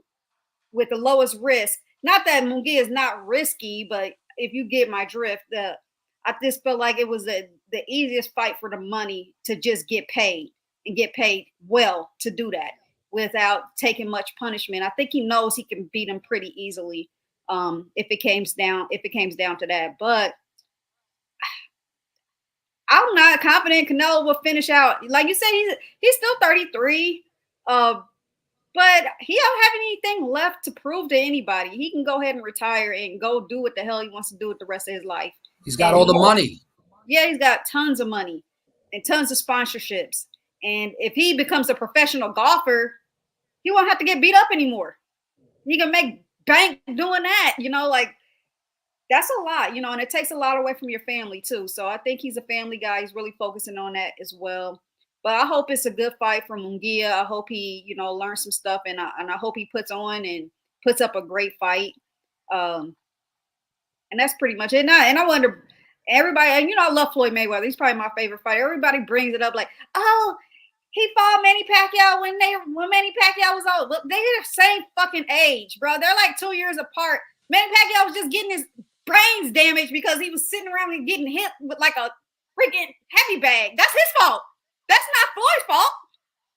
with the lowest risk. Not that Munguia is not risky, but if you get my drift, I just felt like it was the easiest fight for the money to just get paid and get paid well to do that without taking much punishment. I think he knows he can beat him pretty easily if it comes down to that. But I'm not confident Canelo will finish out. Like you said, he's still 33. But he don't have anything left to prove to anybody. He can go ahead and retire and go do what the hell he wants to do with the rest of his life. He's got all the money. Yeah, he's got tons of money and tons of sponsorships. And if he becomes a professional golfer, he won't have to get beat up anymore. He can make bank doing that, you know, like that's a lot, you know, and it takes a lot away from your family too. So I think he's a family guy. He's really focusing on that as well. But I hope it's a good fight for Munguia. I hope he, you know, learns some stuff, and I hope he puts on and puts up a great fight. And that's pretty much it. And I wonder, everybody, and you know, I love Floyd Mayweather. He's probably my favorite fighter. Everybody brings it up like, oh, he fought Manny Pacquiao when Manny Pacquiao was old. Look, they're the same fucking age, bro. They're like 2 years apart. Manny Pacquiao was just getting his brains damaged because he was sitting around and getting hit with like a freaking heavy bag. That's his fault. That's not Floyd's fault.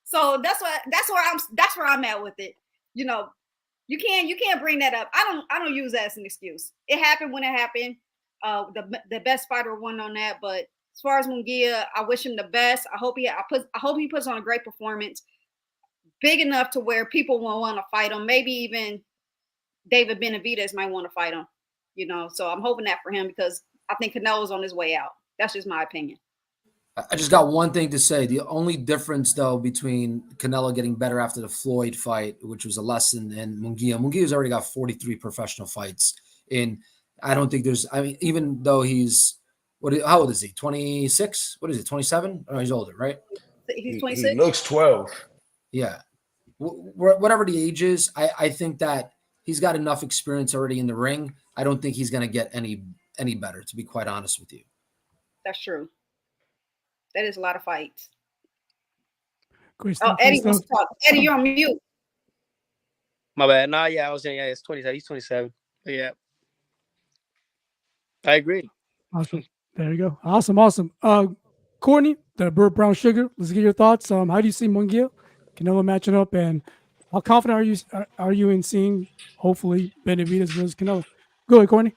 So that's where I'm at with it. You know, you can't bring that up. I don't use that as an excuse. It happened when it happened. The best fighter won on that. But as far as Munguia, I wish him the best. I hope he puts on a great performance, big enough to where people will want to fight him. Maybe even David Benavidez might want to fight him. You know, so I'm hoping that for him because I think Canelo's on his way out. That's just my opinion. I just got one thing to say. The only difference, though, between Canelo getting better after the Floyd fight, which was a lesson, and Munguia's already got 43 professional fights. And I don't think there's, I mean, even though he's, how old is he? 26? What is it, 27? Oh, he's older, right? He's 26. He looks 12. Yeah. Whatever the age is, I think that he's got enough experience already in the ring. I don't think he's going to get any better, to be quite honest with you. That's true. That is a lot of fights. Kristen, Eddie wants to talk. Eddie, you're on mute. My bad. Nah, yeah, I was saying, yeah, it's 27. He's 27. But yeah, I agree. Awesome. There you go. Awesome. Courtney, the Burt Brown Sugar. Let's get your thoughts. How do you see Munguia, Canelo matching up, and How confident are you in seeing hopefully Benavidez versus Canelo? Go ahead, Courtney.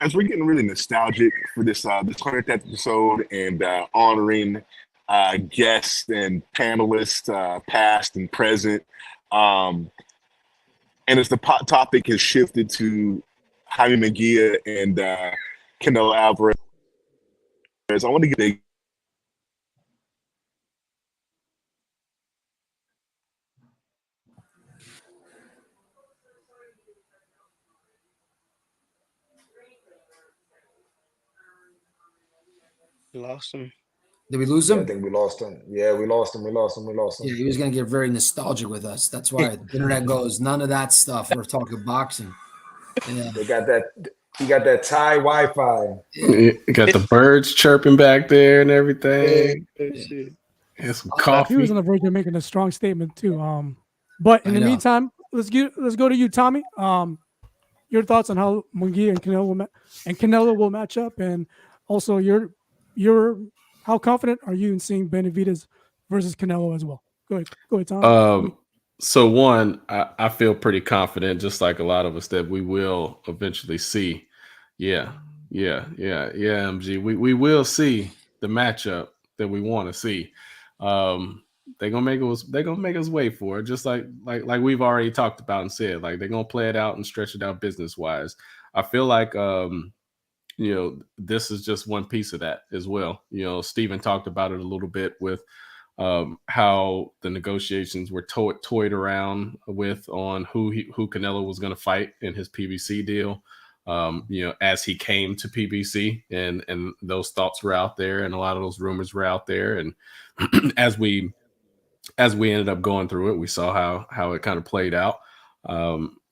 As we're getting really nostalgic for this 100th episode and honoring guests and panelists, past and present, and as the topic has shifted to Jaime Munguia and Canelo Alvarez, I want to get a Lost him. Did we lose Yeah, I him? think we lost him. Yeah, we lost him. Yeah, he was going to get very nostalgic with us. That's why the internet goes, none of that stuff. We're talking boxing. Yeah. They got that. He got that Thai Wi-Fi. You got the birds chirping back there and everything. And some coffee. He was on the verge of making a strong statement too. But in the meantime, let's go to you, Tommy. Your thoughts on how Munguia and Canelo will match up, and also your how confident are you in seeing Benavidez versus Canelo as well? Go ahead, Tom. So one, I feel pretty confident, just like a lot of us, that we will eventually see. Yeah, MG. We will see the matchup that we want to see. They're gonna make us wait for it, just like we've already talked about and said. Like, they're gonna play it out and stretch it out business wise. I feel like this is just one piece of that as well. Stephen talked about it a little bit with how the negotiations were toyed around with on who Canelo was going to fight in his PBC deal. As he came to PBC, and those thoughts were out there, and a lot of those rumors were out there, and as we ended up going through it, we saw how it kind of played out.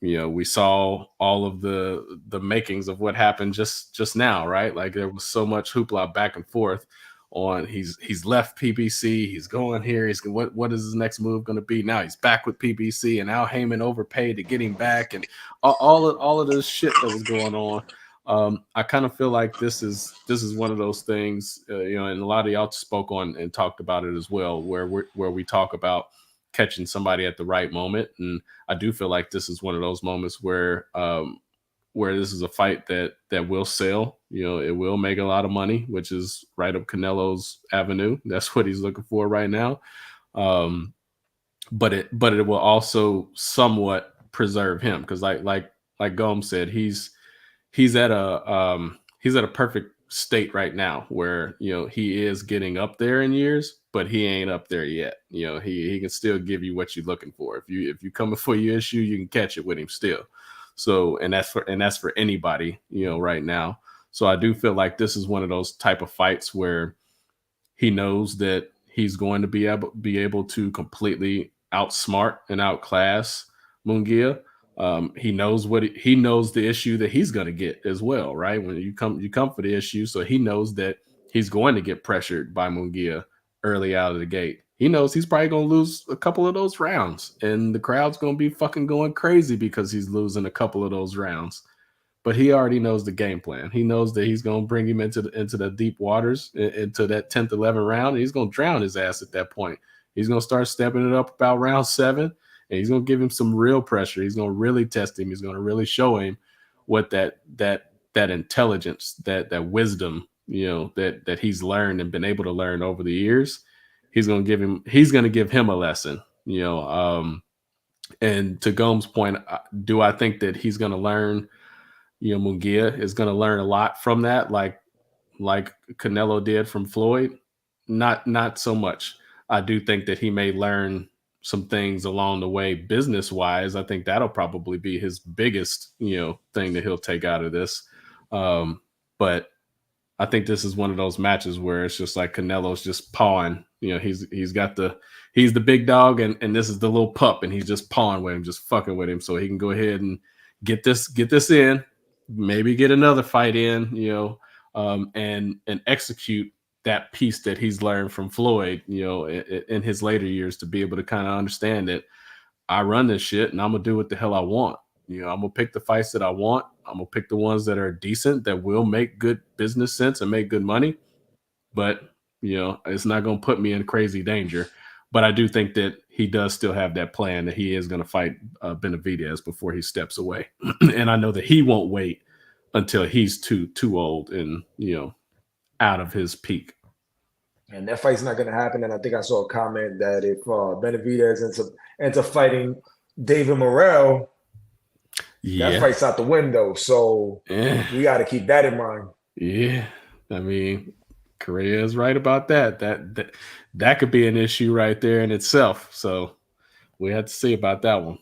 We saw all of the makings of what happened just now, right? Like, there was so much hoopla back and forth on he's left PBC, he's going here, what is his next move going to be? Now he's back with PBC, and Al Heyman overpaid to get him back, and all of this shit that was going on. I kind of feel like this is one of those things, and a lot of y'all spoke on and talked about it as well, where we talk about catching somebody at the right moment, and I do feel like this is one of those moments where this is a fight that will sell. It will make a lot of money, which is right up Canelo's avenue. That's what he's looking for right now. But it will also somewhat preserve him, because like Gomes said, he's at a perfect state right now where he is getting up there in years, but he ain't up there yet. He can still give you what you're looking for. If you coming for your issue, you can catch it with him still. So, and that's for anybody, right now. So I do feel like this is one of those type of fights where he knows that he's going to be able to completely outsmart and outclass Munguia. He knows the issue that he's going to get as well, right? When you come for the issue, so he knows that he's going to get pressured by Munguia early out of the gate. He knows he's probably going to lose a couple of those rounds, and the crowd's going to be fucking going crazy because he's losing a couple of those rounds. But he already knows the game plan. He knows that he's going to bring him into the deep waters, into that 10th, 11th round, and he's going to drown his ass at that point. He's going to start stepping it up about round 7, and he's going to give him some real pressure. He's going to really test him. He's going to really show him what that intelligence, that wisdom, that he's learned and been able to learn over the years. He's going to give him a lesson, and to Gomes' point, do I think that he's going to learn, Munguia is going to learn a lot from that, like Canelo did from Floyd? Not so much. I do think that he may learn some things along the way business wise. I think that'll probably be his biggest, thing that he'll take out of this. But I think this is one of those matches where it's just like Canelo's just pawing. He's the big dog, and this is the little pup, and he's just pawing with him, just fucking with him, so he can go ahead and get this in, maybe get another fight in, and execute that piece that he's learned from Floyd, in his later years, to be able to kind of understand that I run this shit and I'm gonna do what the hell I want. I'm gonna pick the fights that I want. I'm gonna pick the ones that are decent, that will make good business sense and make good money. But it's not gonna put me in crazy danger. But I do think that he does still have that plan that he is going to fight Benavidez before he steps away. And I know that he won't wait until he's too old and, out of his peak. And that fight's not going to happen. And I think I saw a comment that if Benavidez ends up fighting David Morrell, that fight's out the window. So we got to keep that in mind. Yeah. I mean, Correa is right about that. That could be an issue right there in itself. So we have to see about that one.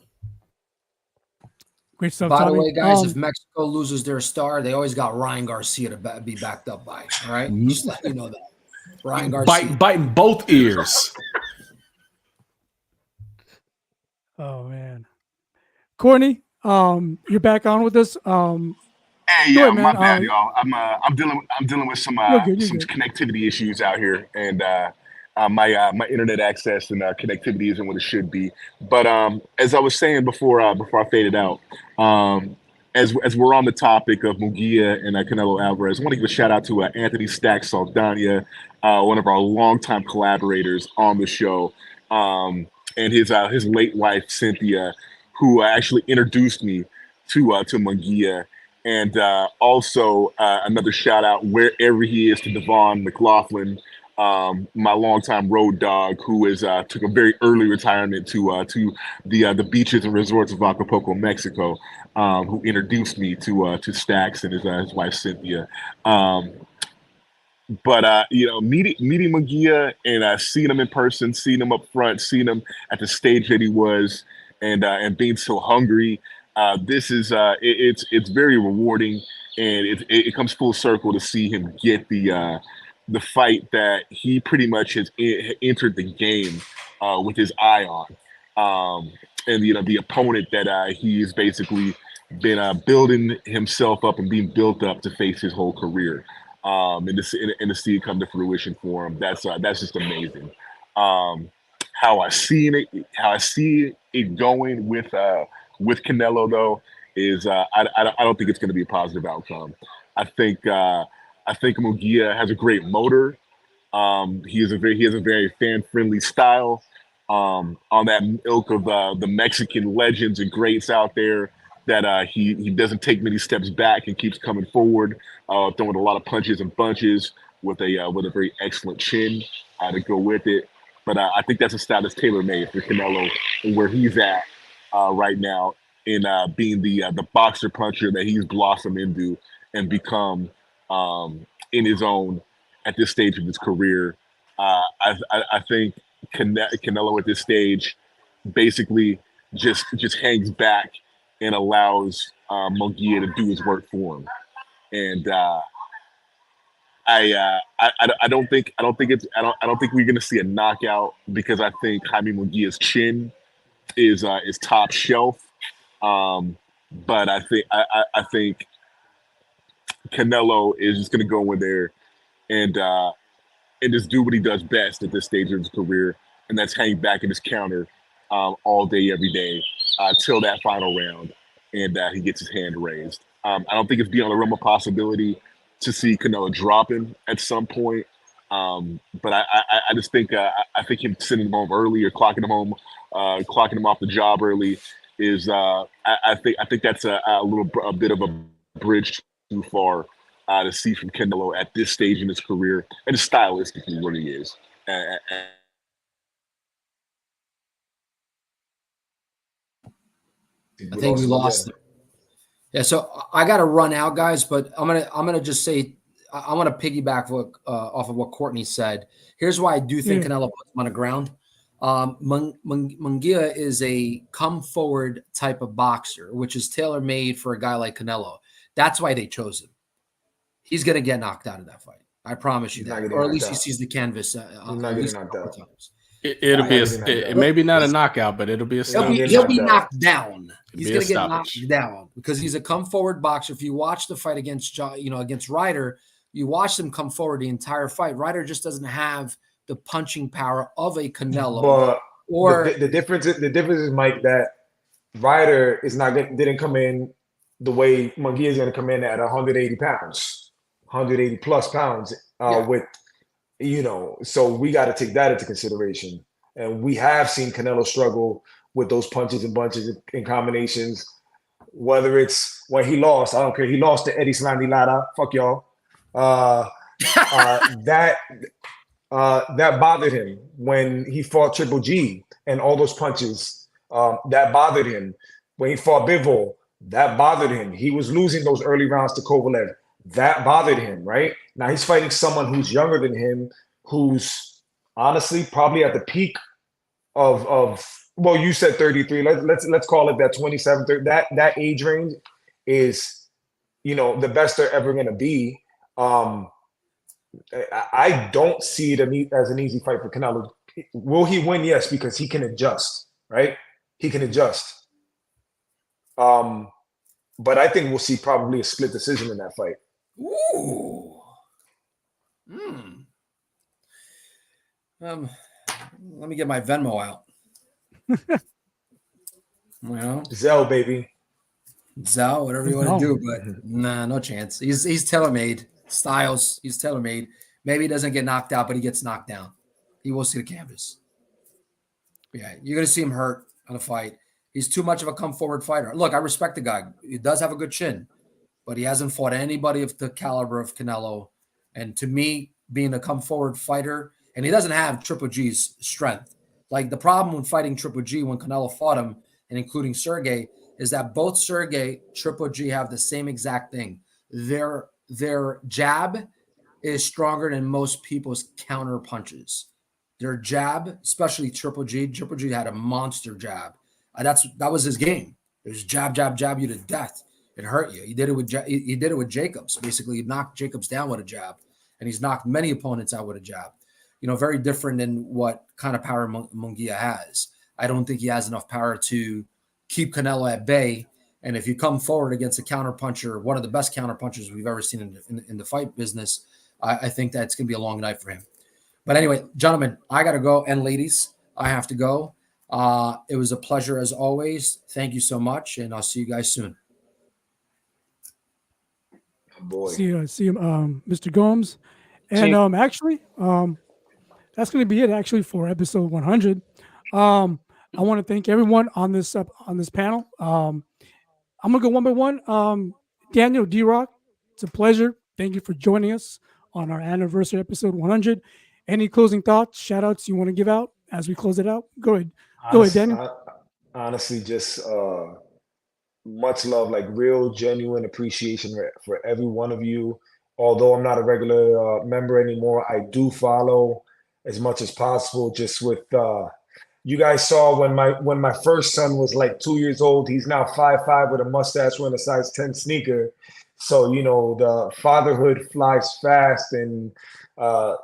Great stuff. By Tommy. the way, guys, if Mexico loses their star, they always got Ryan Garcia to be backed up by. All right, just let you know that Ryan Garcia biting both ears. Oh man, Courtney, you're back on with us. Hey, yeah, my bad, y'all. I'm dealing with some connectivity issues out here, and my internet access and connectivity isn't what it should be. But as I was saying before I faded out, as we're on the topic of Munguia and Canelo Alvarez, I want to give a shout out to Anthony Stack Saldana, one of our longtime collaborators on the show, and his late wife Cynthia, who actually introduced me to Munguia. And also another shout out wherever he is to Devon McLaughlin, my longtime road dog, who is took a very early retirement to the beaches and resorts of Acapulco, Mexico, who introduced me to Stax and his wife Cynthia. But meeting Munguia and seeing him in person, seeing him up front, seeing him at the stage that he was, and being so hungry. This is it's very rewarding, and it comes full circle to see him get the fight that he pretty much has entered the game with his eye on, and the opponent that he's basically been building himself up and being built up to face his whole career, and to see it come to fruition for him, that's just amazing. How I see it going with Canelo, though, is I don't think it's going to be a positive outcome. I think Munguia has a great motor. He has a very fan friendly style. On that ilk of the Mexican legends and greats out there, that he doesn't take many steps back and keeps coming forward, throwing a lot of punches and bunches with a very excellent chin to go with it. But I think that's a style that's tailor made for Canelo and where he's at right now in being the boxer puncher that he's blossomed into and become in his own at this stage of his career. I think Canelo at this stage basically just hangs back and allows Munguia to do his work for him. And I don't think we're going to see a knockout, because I think Jaime Munguia's chin is top shelf. But I think Canelo is just going to go in there and just do what he does best at this stage of his career, and that's hang back in his counter all day, every day, till that final round, and he gets his hand raised. I don't think it's beyond the realm of possibility to see Canelo dropping at some point. But I just think I think him sending him home early or clocking him off the job early is I think that's a bit of a bridge too far to see from Canelo at this stage in his career, and stylistically what he is. I think we lost it. Yeah, so I got to run out, guys. But I'm gonna just say I want to piggyback off of what Courtney said. Here's why I do think Canelo puts him on the ground. Munguia is a come forward type of boxer, which is tailor made for a guy like Canelo. That's why they chose him. He's gonna get knocked out of that fight. I promise you that, or at least he sees the canvas. It'll be maybe not a knockout, but it'll be a stop. He'll be knocked down. He's going to get knocked down because he's a come forward boxer. If you watch the fight against Ryder, you watch him come forward the entire fight. Ryder just doesn't have the punching power of a Canelo. But the difference is, Mike, that Ryder didn't come in the way Munguia is going to come in at 180 pounds, 180 plus pounds with. So we got to take that into consideration. And we have seen Canelo struggle with those punches and bunches and combinations, whether it's when he lost, I don't care, he lost to Eddie Slandy Lara, fuck y'all. That bothered him when he fought Triple G and all those punches. That bothered him. When he fought Bivol, that bothered him. He was losing those early rounds to Kovalev. That bothered him, right? Now he's fighting someone who's younger than him, who's honestly probably at the peak of well, you said 33. Let's call it that 27, 30. That age range is, the best they're ever going to be. I don't see it as an easy fight for Canelo. Will he win? Yes, because he can adjust, right? He can adjust. But I think we'll see probably a split decision in that fight. Ooh. Let me get my Venmo out. Zell, baby. Zell, whatever you want to do, but nah, no chance. He's tailor-made. Styles, he's tailor-made. Maybe he doesn't get knocked out, but he gets knocked down. He will see the canvas. Yeah, you're going to see him hurt on a fight. He's too much of a come-forward fighter. Look, I respect the guy. He does have a good chin, but he hasn't fought anybody of the caliber of Canelo. And to me, being a come-forward fighter, and he doesn't have Triple G's strength. Like, the problem with fighting Triple G when Canelo fought him, and including Sergey, is that both Sergey, Triple G have the same exact thing. Their jab is stronger than most people's counter punches. Their jab, especially Triple G had a monster jab. That was his game. It was jab, jab, jab you to death. It hurt you. He did it with Jacobs. Basically, he knocked Jacobs down with a jab, and he's knocked many opponents out with a jab. Very different than what kind of power Munguia has. I don't think he has enough power to keep Canelo at bay. And if you come forward against a counterpuncher, one of the best counterpunchers we've ever seen in the fight business, I think that's going to be a long night for him. But anyway, gentlemen, I got to go. And ladies, I have to go. It was a pleasure as always. Thank you so much. And I'll see you guys soon. Boy. See you, Mr. Gomes. And actually, that's going to be it actually for episode 100. I want to thank everyone on this panel. I'm going to go one by one. Daniel, D-Rock, it's a pleasure. Thank you for joining us on our anniversary episode 100. Any closing thoughts, shout outs you want to give out as we close it out? Go ahead. Go ahead, Daniel. Honestly, just much love, like real, genuine appreciation for every one of you. Although I'm not a regular member anymore, I do follow as much as possible. Just with you guys saw when my first son was like 2 years old. He's now 5'5" with a mustache, wearing a size 10 sneaker. So the fatherhood flies fast, and homework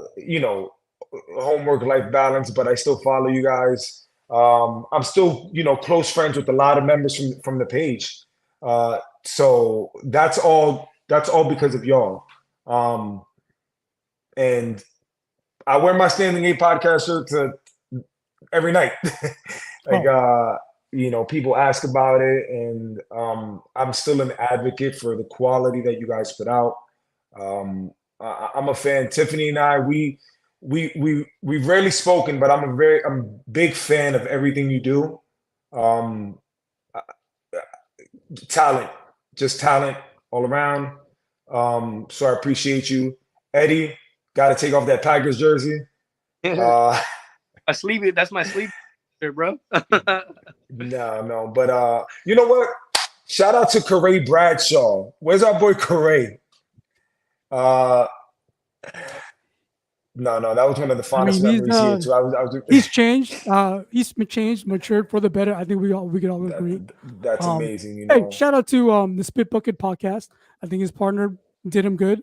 life balance. But I still follow you guys. I'm still close friends with a lot of members from the page. So that's all because of y'all. And I wear my Standing 8 podcast shirt every night. People ask about it, and I'm still an advocate for the quality that you guys put out. I'm a fan. Tiffany and I, we've rarely spoken, but I'm a big fan of everything you do. Talent all around. So I appreciate you. Eddie, got to take off that Tigers jersey. That's my sleep shirt, bro. No, but you know what? Shout out to Corey Bradshaw. Where's our boy Corey? No, that was one of the fondest memories here too. He's changed. He's changed, matured for the better. I think we could all agree. That's amazing. Hey, shout out to the Spit Bucket podcast. I think his partner did him good.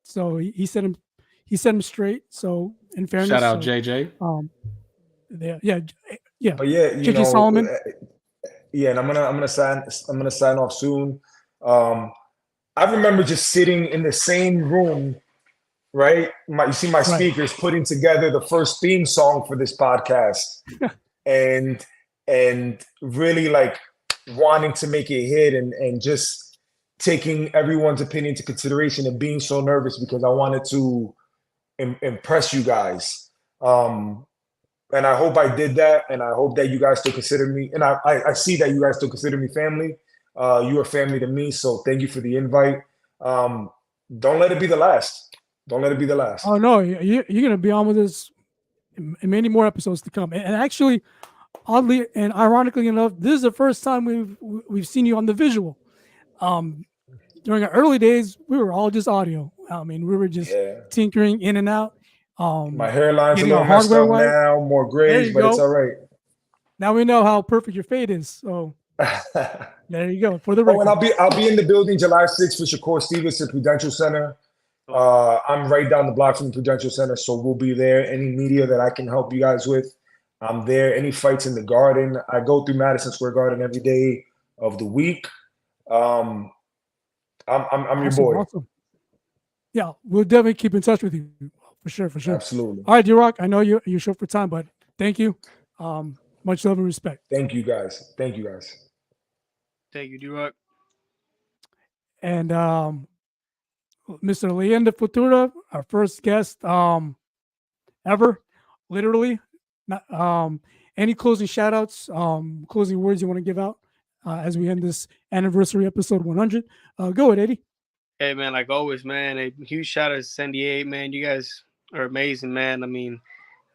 So he set him straight. So in fairness, shout out JJ. Yeah. But yeah, JJ Solomon. Yeah, and I'm gonna sign off soon. I remember just sitting in the same room, right? You see my speakers putting together the first theme song for this podcast, and really like wanting to make it hit, and just taking everyone's opinion into consideration, and being so nervous because I wanted to impress you guys. And I hope I did that, and I hope that you guys still consider me. And I see that you guys still consider me family. You are family to me, so thank you for the invite. Don't let it be the last. Don't let it be the last. Oh no, you're gonna be on with us in many more episodes to come. And actually, oddly and ironically enough, this is the first time we've seen you on the visual. During our early days, we were all just audio. I mean, we were just tinkering in and out. My hairline's a getting little our messed hardware up right. now, more There grays, you but it's go. all right. Now we know how perfect your fade is. So there you go. For the record. Oh, and I'll be in the building July 6th for Shakur Stevens at Prudential Center. I'm right down the block from the Prudential Center, so we'll be there. Any media that I can help you guys with, I'm there. Any fights in the Garden, I go through Madison Square Garden every day of the week. I'm your boy. Awesome. Yeah, we'll definitely keep in touch with you for sure. Absolutely. All right, D-Rock, I know you're short for time, but thank you. Much love and respect. Thank you guys. Thank you, D-Rock. And Mr. Leander Futura, our first guest ever, literally. Any closing shout outs, closing words you want to give out as we end this anniversary episode 100? Go ahead, Eddie. Hey, man, like always, man, a huge shout out to San Diego, man. You guys are amazing, man. I mean,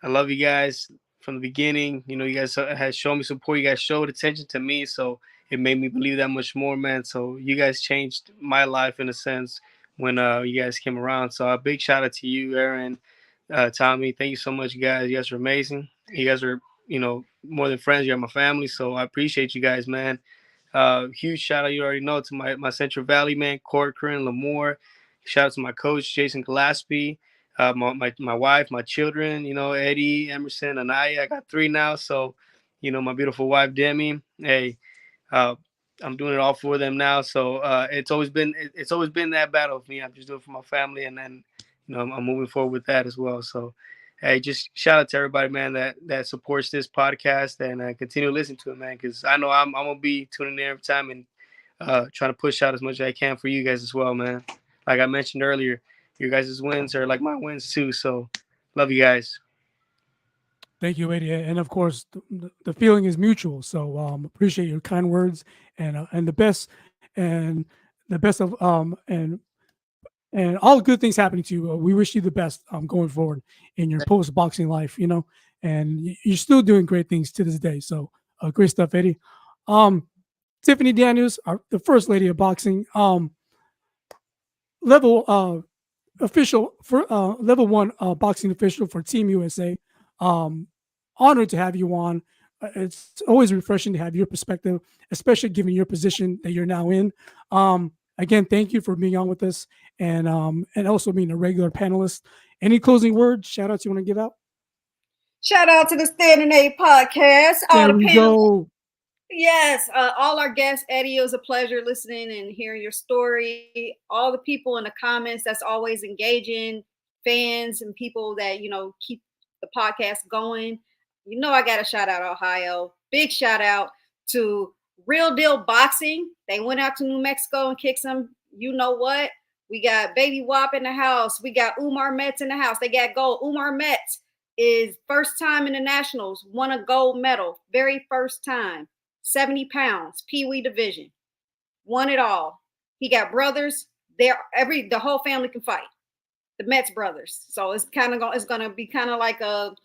I love you guys from the beginning. You know, you guys had shown me support. You guys showed attention to me, so it made me believe that much more, man. So you guys changed my life in a sense when you guys came around. So a big shout out to you, Aaron, Tommy. Thank you so much, guys. You guys are amazing. You guys are, more than friends. You're my family, so I appreciate you guys, man. Huge shout out, you already know, to my Central Valley man, Corcoran, Lamore. Shout out to my coach, Jason Gillespie, my wife, my children, Eddie, Emerson, Anaya. I got 3 now. So, my beautiful wife, Demi. Hey, I'm doing it all for them now. So it's always been that battle for me. I'm just doing it for my family, and then I'm moving forward with that as well. So hey, just shout out to everybody, man, that supports this podcast and continue to listen to it, man, because I know I'm gonna be tuning in every time and trying to push out as much as I can for you guys as well, man. Like I mentioned earlier, your guys' wins are like my wins too. So love you guys. Thank you, Eddie, and of course, the feeling is mutual. So appreciate your kind words and the best of and all good things happening to you. We wish you the best going forward in your post boxing life. And you're still doing great things to this day. So great stuff, Eddie. Tiffany Daniels, the first lady of boxing, level official for level 1 boxing official for Team USA. Honored to have you on. It's always refreshing to have your perspective, especially given your position that you're now in. Again, thank you for being on with us and also being a regular panelist. Any closing words, shout outs you want to give out? Shout out to the Standing 8 podcast. There we go. Yes, all our guests, Eddie, it was a pleasure listening and hearing your story. All the people in the comments that's always engaging, fans and people that, keep the podcast going. I got to shout out Ohio. Big shout out to Real Deal Boxing. They went out to New Mexico and kicked some, you know what? We got Baby Wop in the house. We got Umar Metz in the house. They got gold. Umar Metz is first time in the Nationals, won a gold medal. Very first time. 70 pounds, Pee Wee division. Won it all. He got brothers. The whole family can fight. The Metz brothers. So it's gonna be kind of like the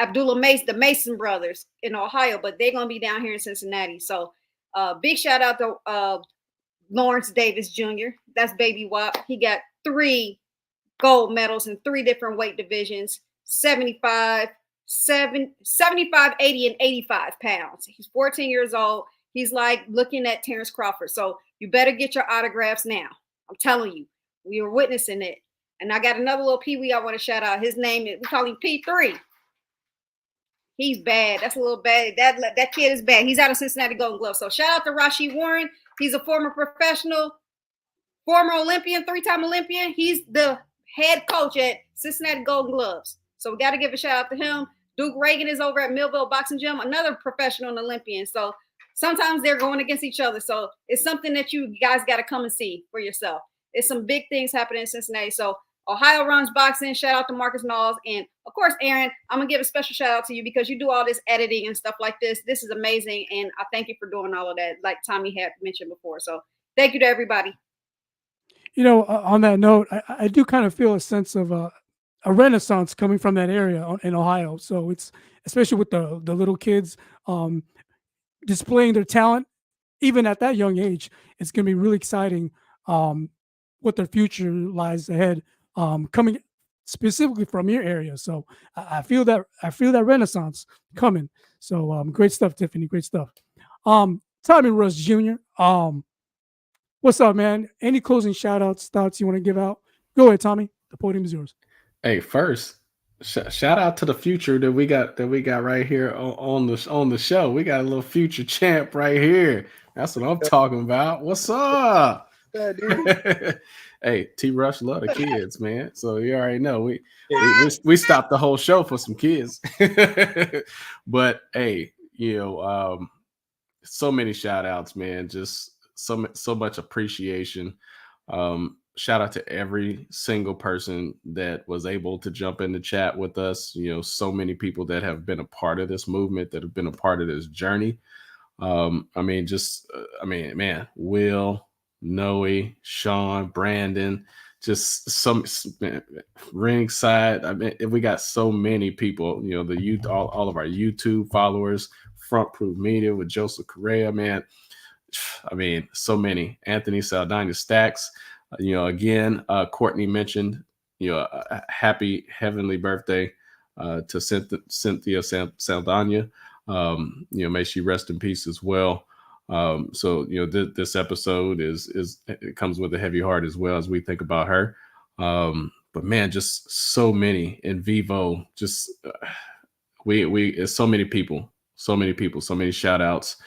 Abdullah Mason, the Mason brothers in Ohio, but they're gonna be down here in Cincinnati. So big shout out to Lawrence Davis Jr. That's Baby Wop. He got 3 gold medals in 3 different weight divisions: 75, 80, and 85 pounds. He's 14 years old. He's like looking at Terrence Crawford. So you better get your autographs now. I'm telling you, we were witnessing it. And I got another little Pee-wee I want to shout out. His name is, we call him P3. He's bad. That's a little bad. That kid is bad. He's out of Cincinnati Golden Gloves. So shout out to Rashid Warren. He's a former professional, former Olympian, 3-time Olympian. He's the head coach at Cincinnati Golden Gloves. So we got to give a shout out to him. Duke Reagan is over at Millville Boxing Gym, another professional and Olympian. So sometimes they're going against each other. So it's something that you guys got to come and see for yourself. It's some big things happening in Cincinnati. So Ohio runs boxing. Shout out to Marcus Knowles. And of course, Aaron, I'm going to give a special shout out to you because you do all this editing and stuff like this. This is amazing. And I thank you for doing all of that, like Tommy had mentioned before. So thank you to everybody. On that note, I do kind of feel a sense of a renaissance coming from that area in Ohio. So it's especially with the little kids displaying their talent, even at that young age. It's going to be really exciting what their future lies ahead, coming specifically from your area. So I feel that renaissance coming. So great stuff, Tiffany. Great stuff. Tommy Russ Jr. What's up, man? Any closing shout outs, thoughts you want to give out? Go ahead, Tommy. The podium is yours. Hey, first, shout out to the future that we got right here on the show. We got a little future champ right here. That's what I'm talking about. What's up? Yeah, dude. Hey, T Rush love the kids, man. So you already know we stopped the whole show for some kids. But hey, so many shout outs, man. Just so much appreciation. Shout out to every single person that was able to jump in the chat with us. So many people that have been a part of this movement, that have been a part of this journey. Man, Will, Noe, Sean, Brandon, just some ringside. I mean, we got so many people, the youth, all of our YouTube followers, Front Proof Media with Joseph Correa, man. I mean, so many. Anthony Saldana Stacks, again, Courtney mentioned, a happy heavenly birthday to Cynthia Saldana. May she rest in peace as well. This episode it comes with a heavy heart as well as we think about her. But man, just so many in vivo, just it's so many people, so many shout outs.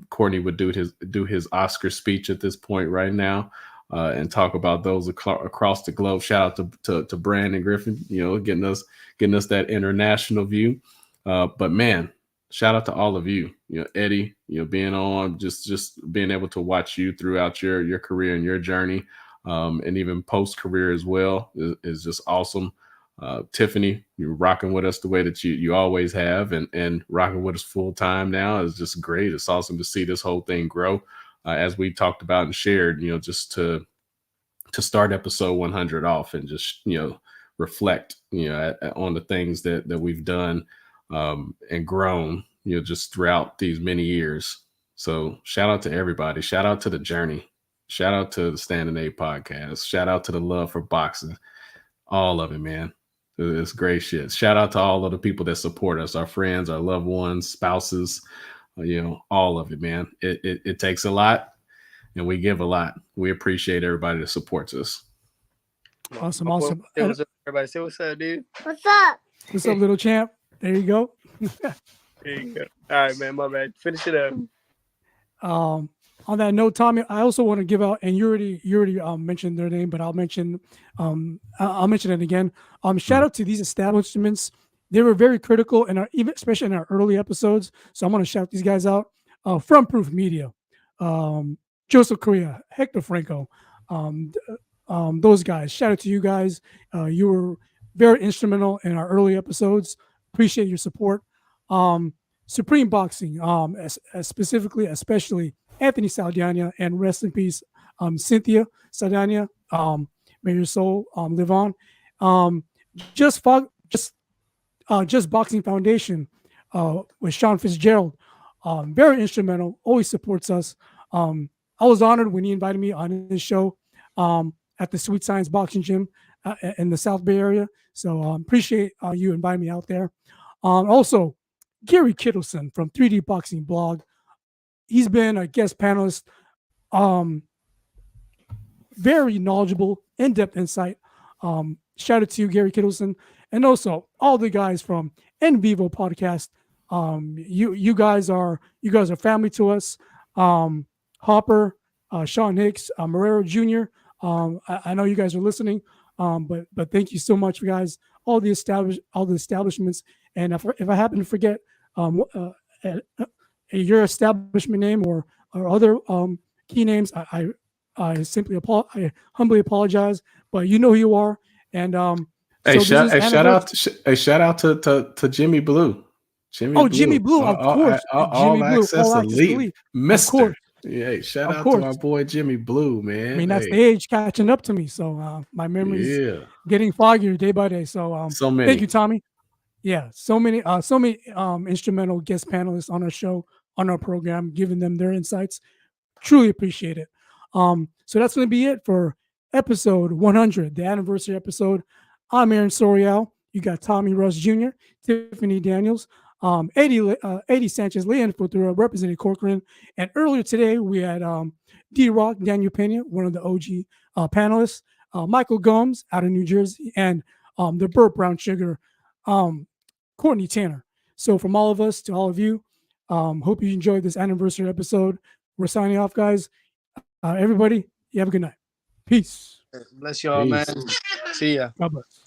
Courtney would do his Oscar speech at this point right now, and talk about those across the globe. Shout out to Brandon Griffin, getting us that international view. But man, shout out to all of you, Eddie, being on, just being able to watch you throughout your career and your journey, and even post career as well is just awesome. Tiffany, you're rocking with us the way that you always have, and rocking with us full time now is just great. It's awesome to see this whole thing grow, as we talked about and shared, just to start episode 100 off and just, reflect, on the things that we've done, and grown, just throughout these many years. So shout out to everybody. Shout out to the journey. Shout out to the Standing 8 podcast. Shout out to the love for boxing. All of it, man. It's great shit. Shout out to all of the people that support us, our friends, our loved ones, spouses, all of it, man. It takes a lot, and we give a lot. We appreciate everybody that supports us. Awesome. What's up, everybody? Say what's up, dude. What's up? What's up, little champ? There you go. There you go. All right, man. My bad. Finish it up. On that note, Tommy, I also want to give out, and you already mentioned their name, but I'll mention it again. Shout out to these establishments. They were very critical especially in our early episodes. So I'm going to shout these guys out. Front Proof Media, Joseph Correa, Hector Franco, those guys. Shout out to you guys. You were very instrumental in our early episodes. Appreciate your support. Supreme Boxing, especially Anthony Saldana, and rest in peace, Cynthia Saldana. May your soul live on. Just Boxing Foundation with Sean Fitzgerald, very instrumental, always supports us. I was honored when he invited me on his show at the Sweet Science Boxing Gym in the South Bay area. So appreciate you inviting me out there. Also, Gary Kittleson from 3D Boxing Blog. He's been a guest panelist, very knowledgeable, in-depth insight. Shout out to you, Gary Kittleson, and also all the guys from En Vivo Podcast. You guys are family to us. Hopper, Sean Hicks, Marrero Jr. I know you guys are listening, but thank you so much, guys. All the establishments, and if I happen to forget your establishment name or other key names, I humbly apologize. but you know who you are. And Hey, so this is shout out to Jimmy Blue. Jimmy Blue, of course. All Jimmy Blue, access all access elite, elite. Mister. Of course. Yeah, hey, shout Of out course. to my boy Jimmy Blue, man. I mean, that's Hey, the age catching up to me. So my memory's getting foggier day by day. So so many. thank you, Tommy. Yeah, so many instrumental guest panelists on our show, on our program, giving them their insights. Truly appreciate it. So that's going to be it for episode 100, the anniversary episode. I'm Aaron Sorial. You got Tommy Russ Jr., Tiffany Daniels, Eddie Sanchez Leandro representing Corcoran. And earlier today, we had D-Rock, Daniel Pena, one of the OG panelists, Michael Gomes out of New Jersey, and the Burt Brown Sugar, Courtney Tanner. So from all of us to all of you, hope you enjoyed this anniversary episode. We're signing off, guys. Everybody, you have a good night. Peace. Bless y'all, man. See ya. God bless.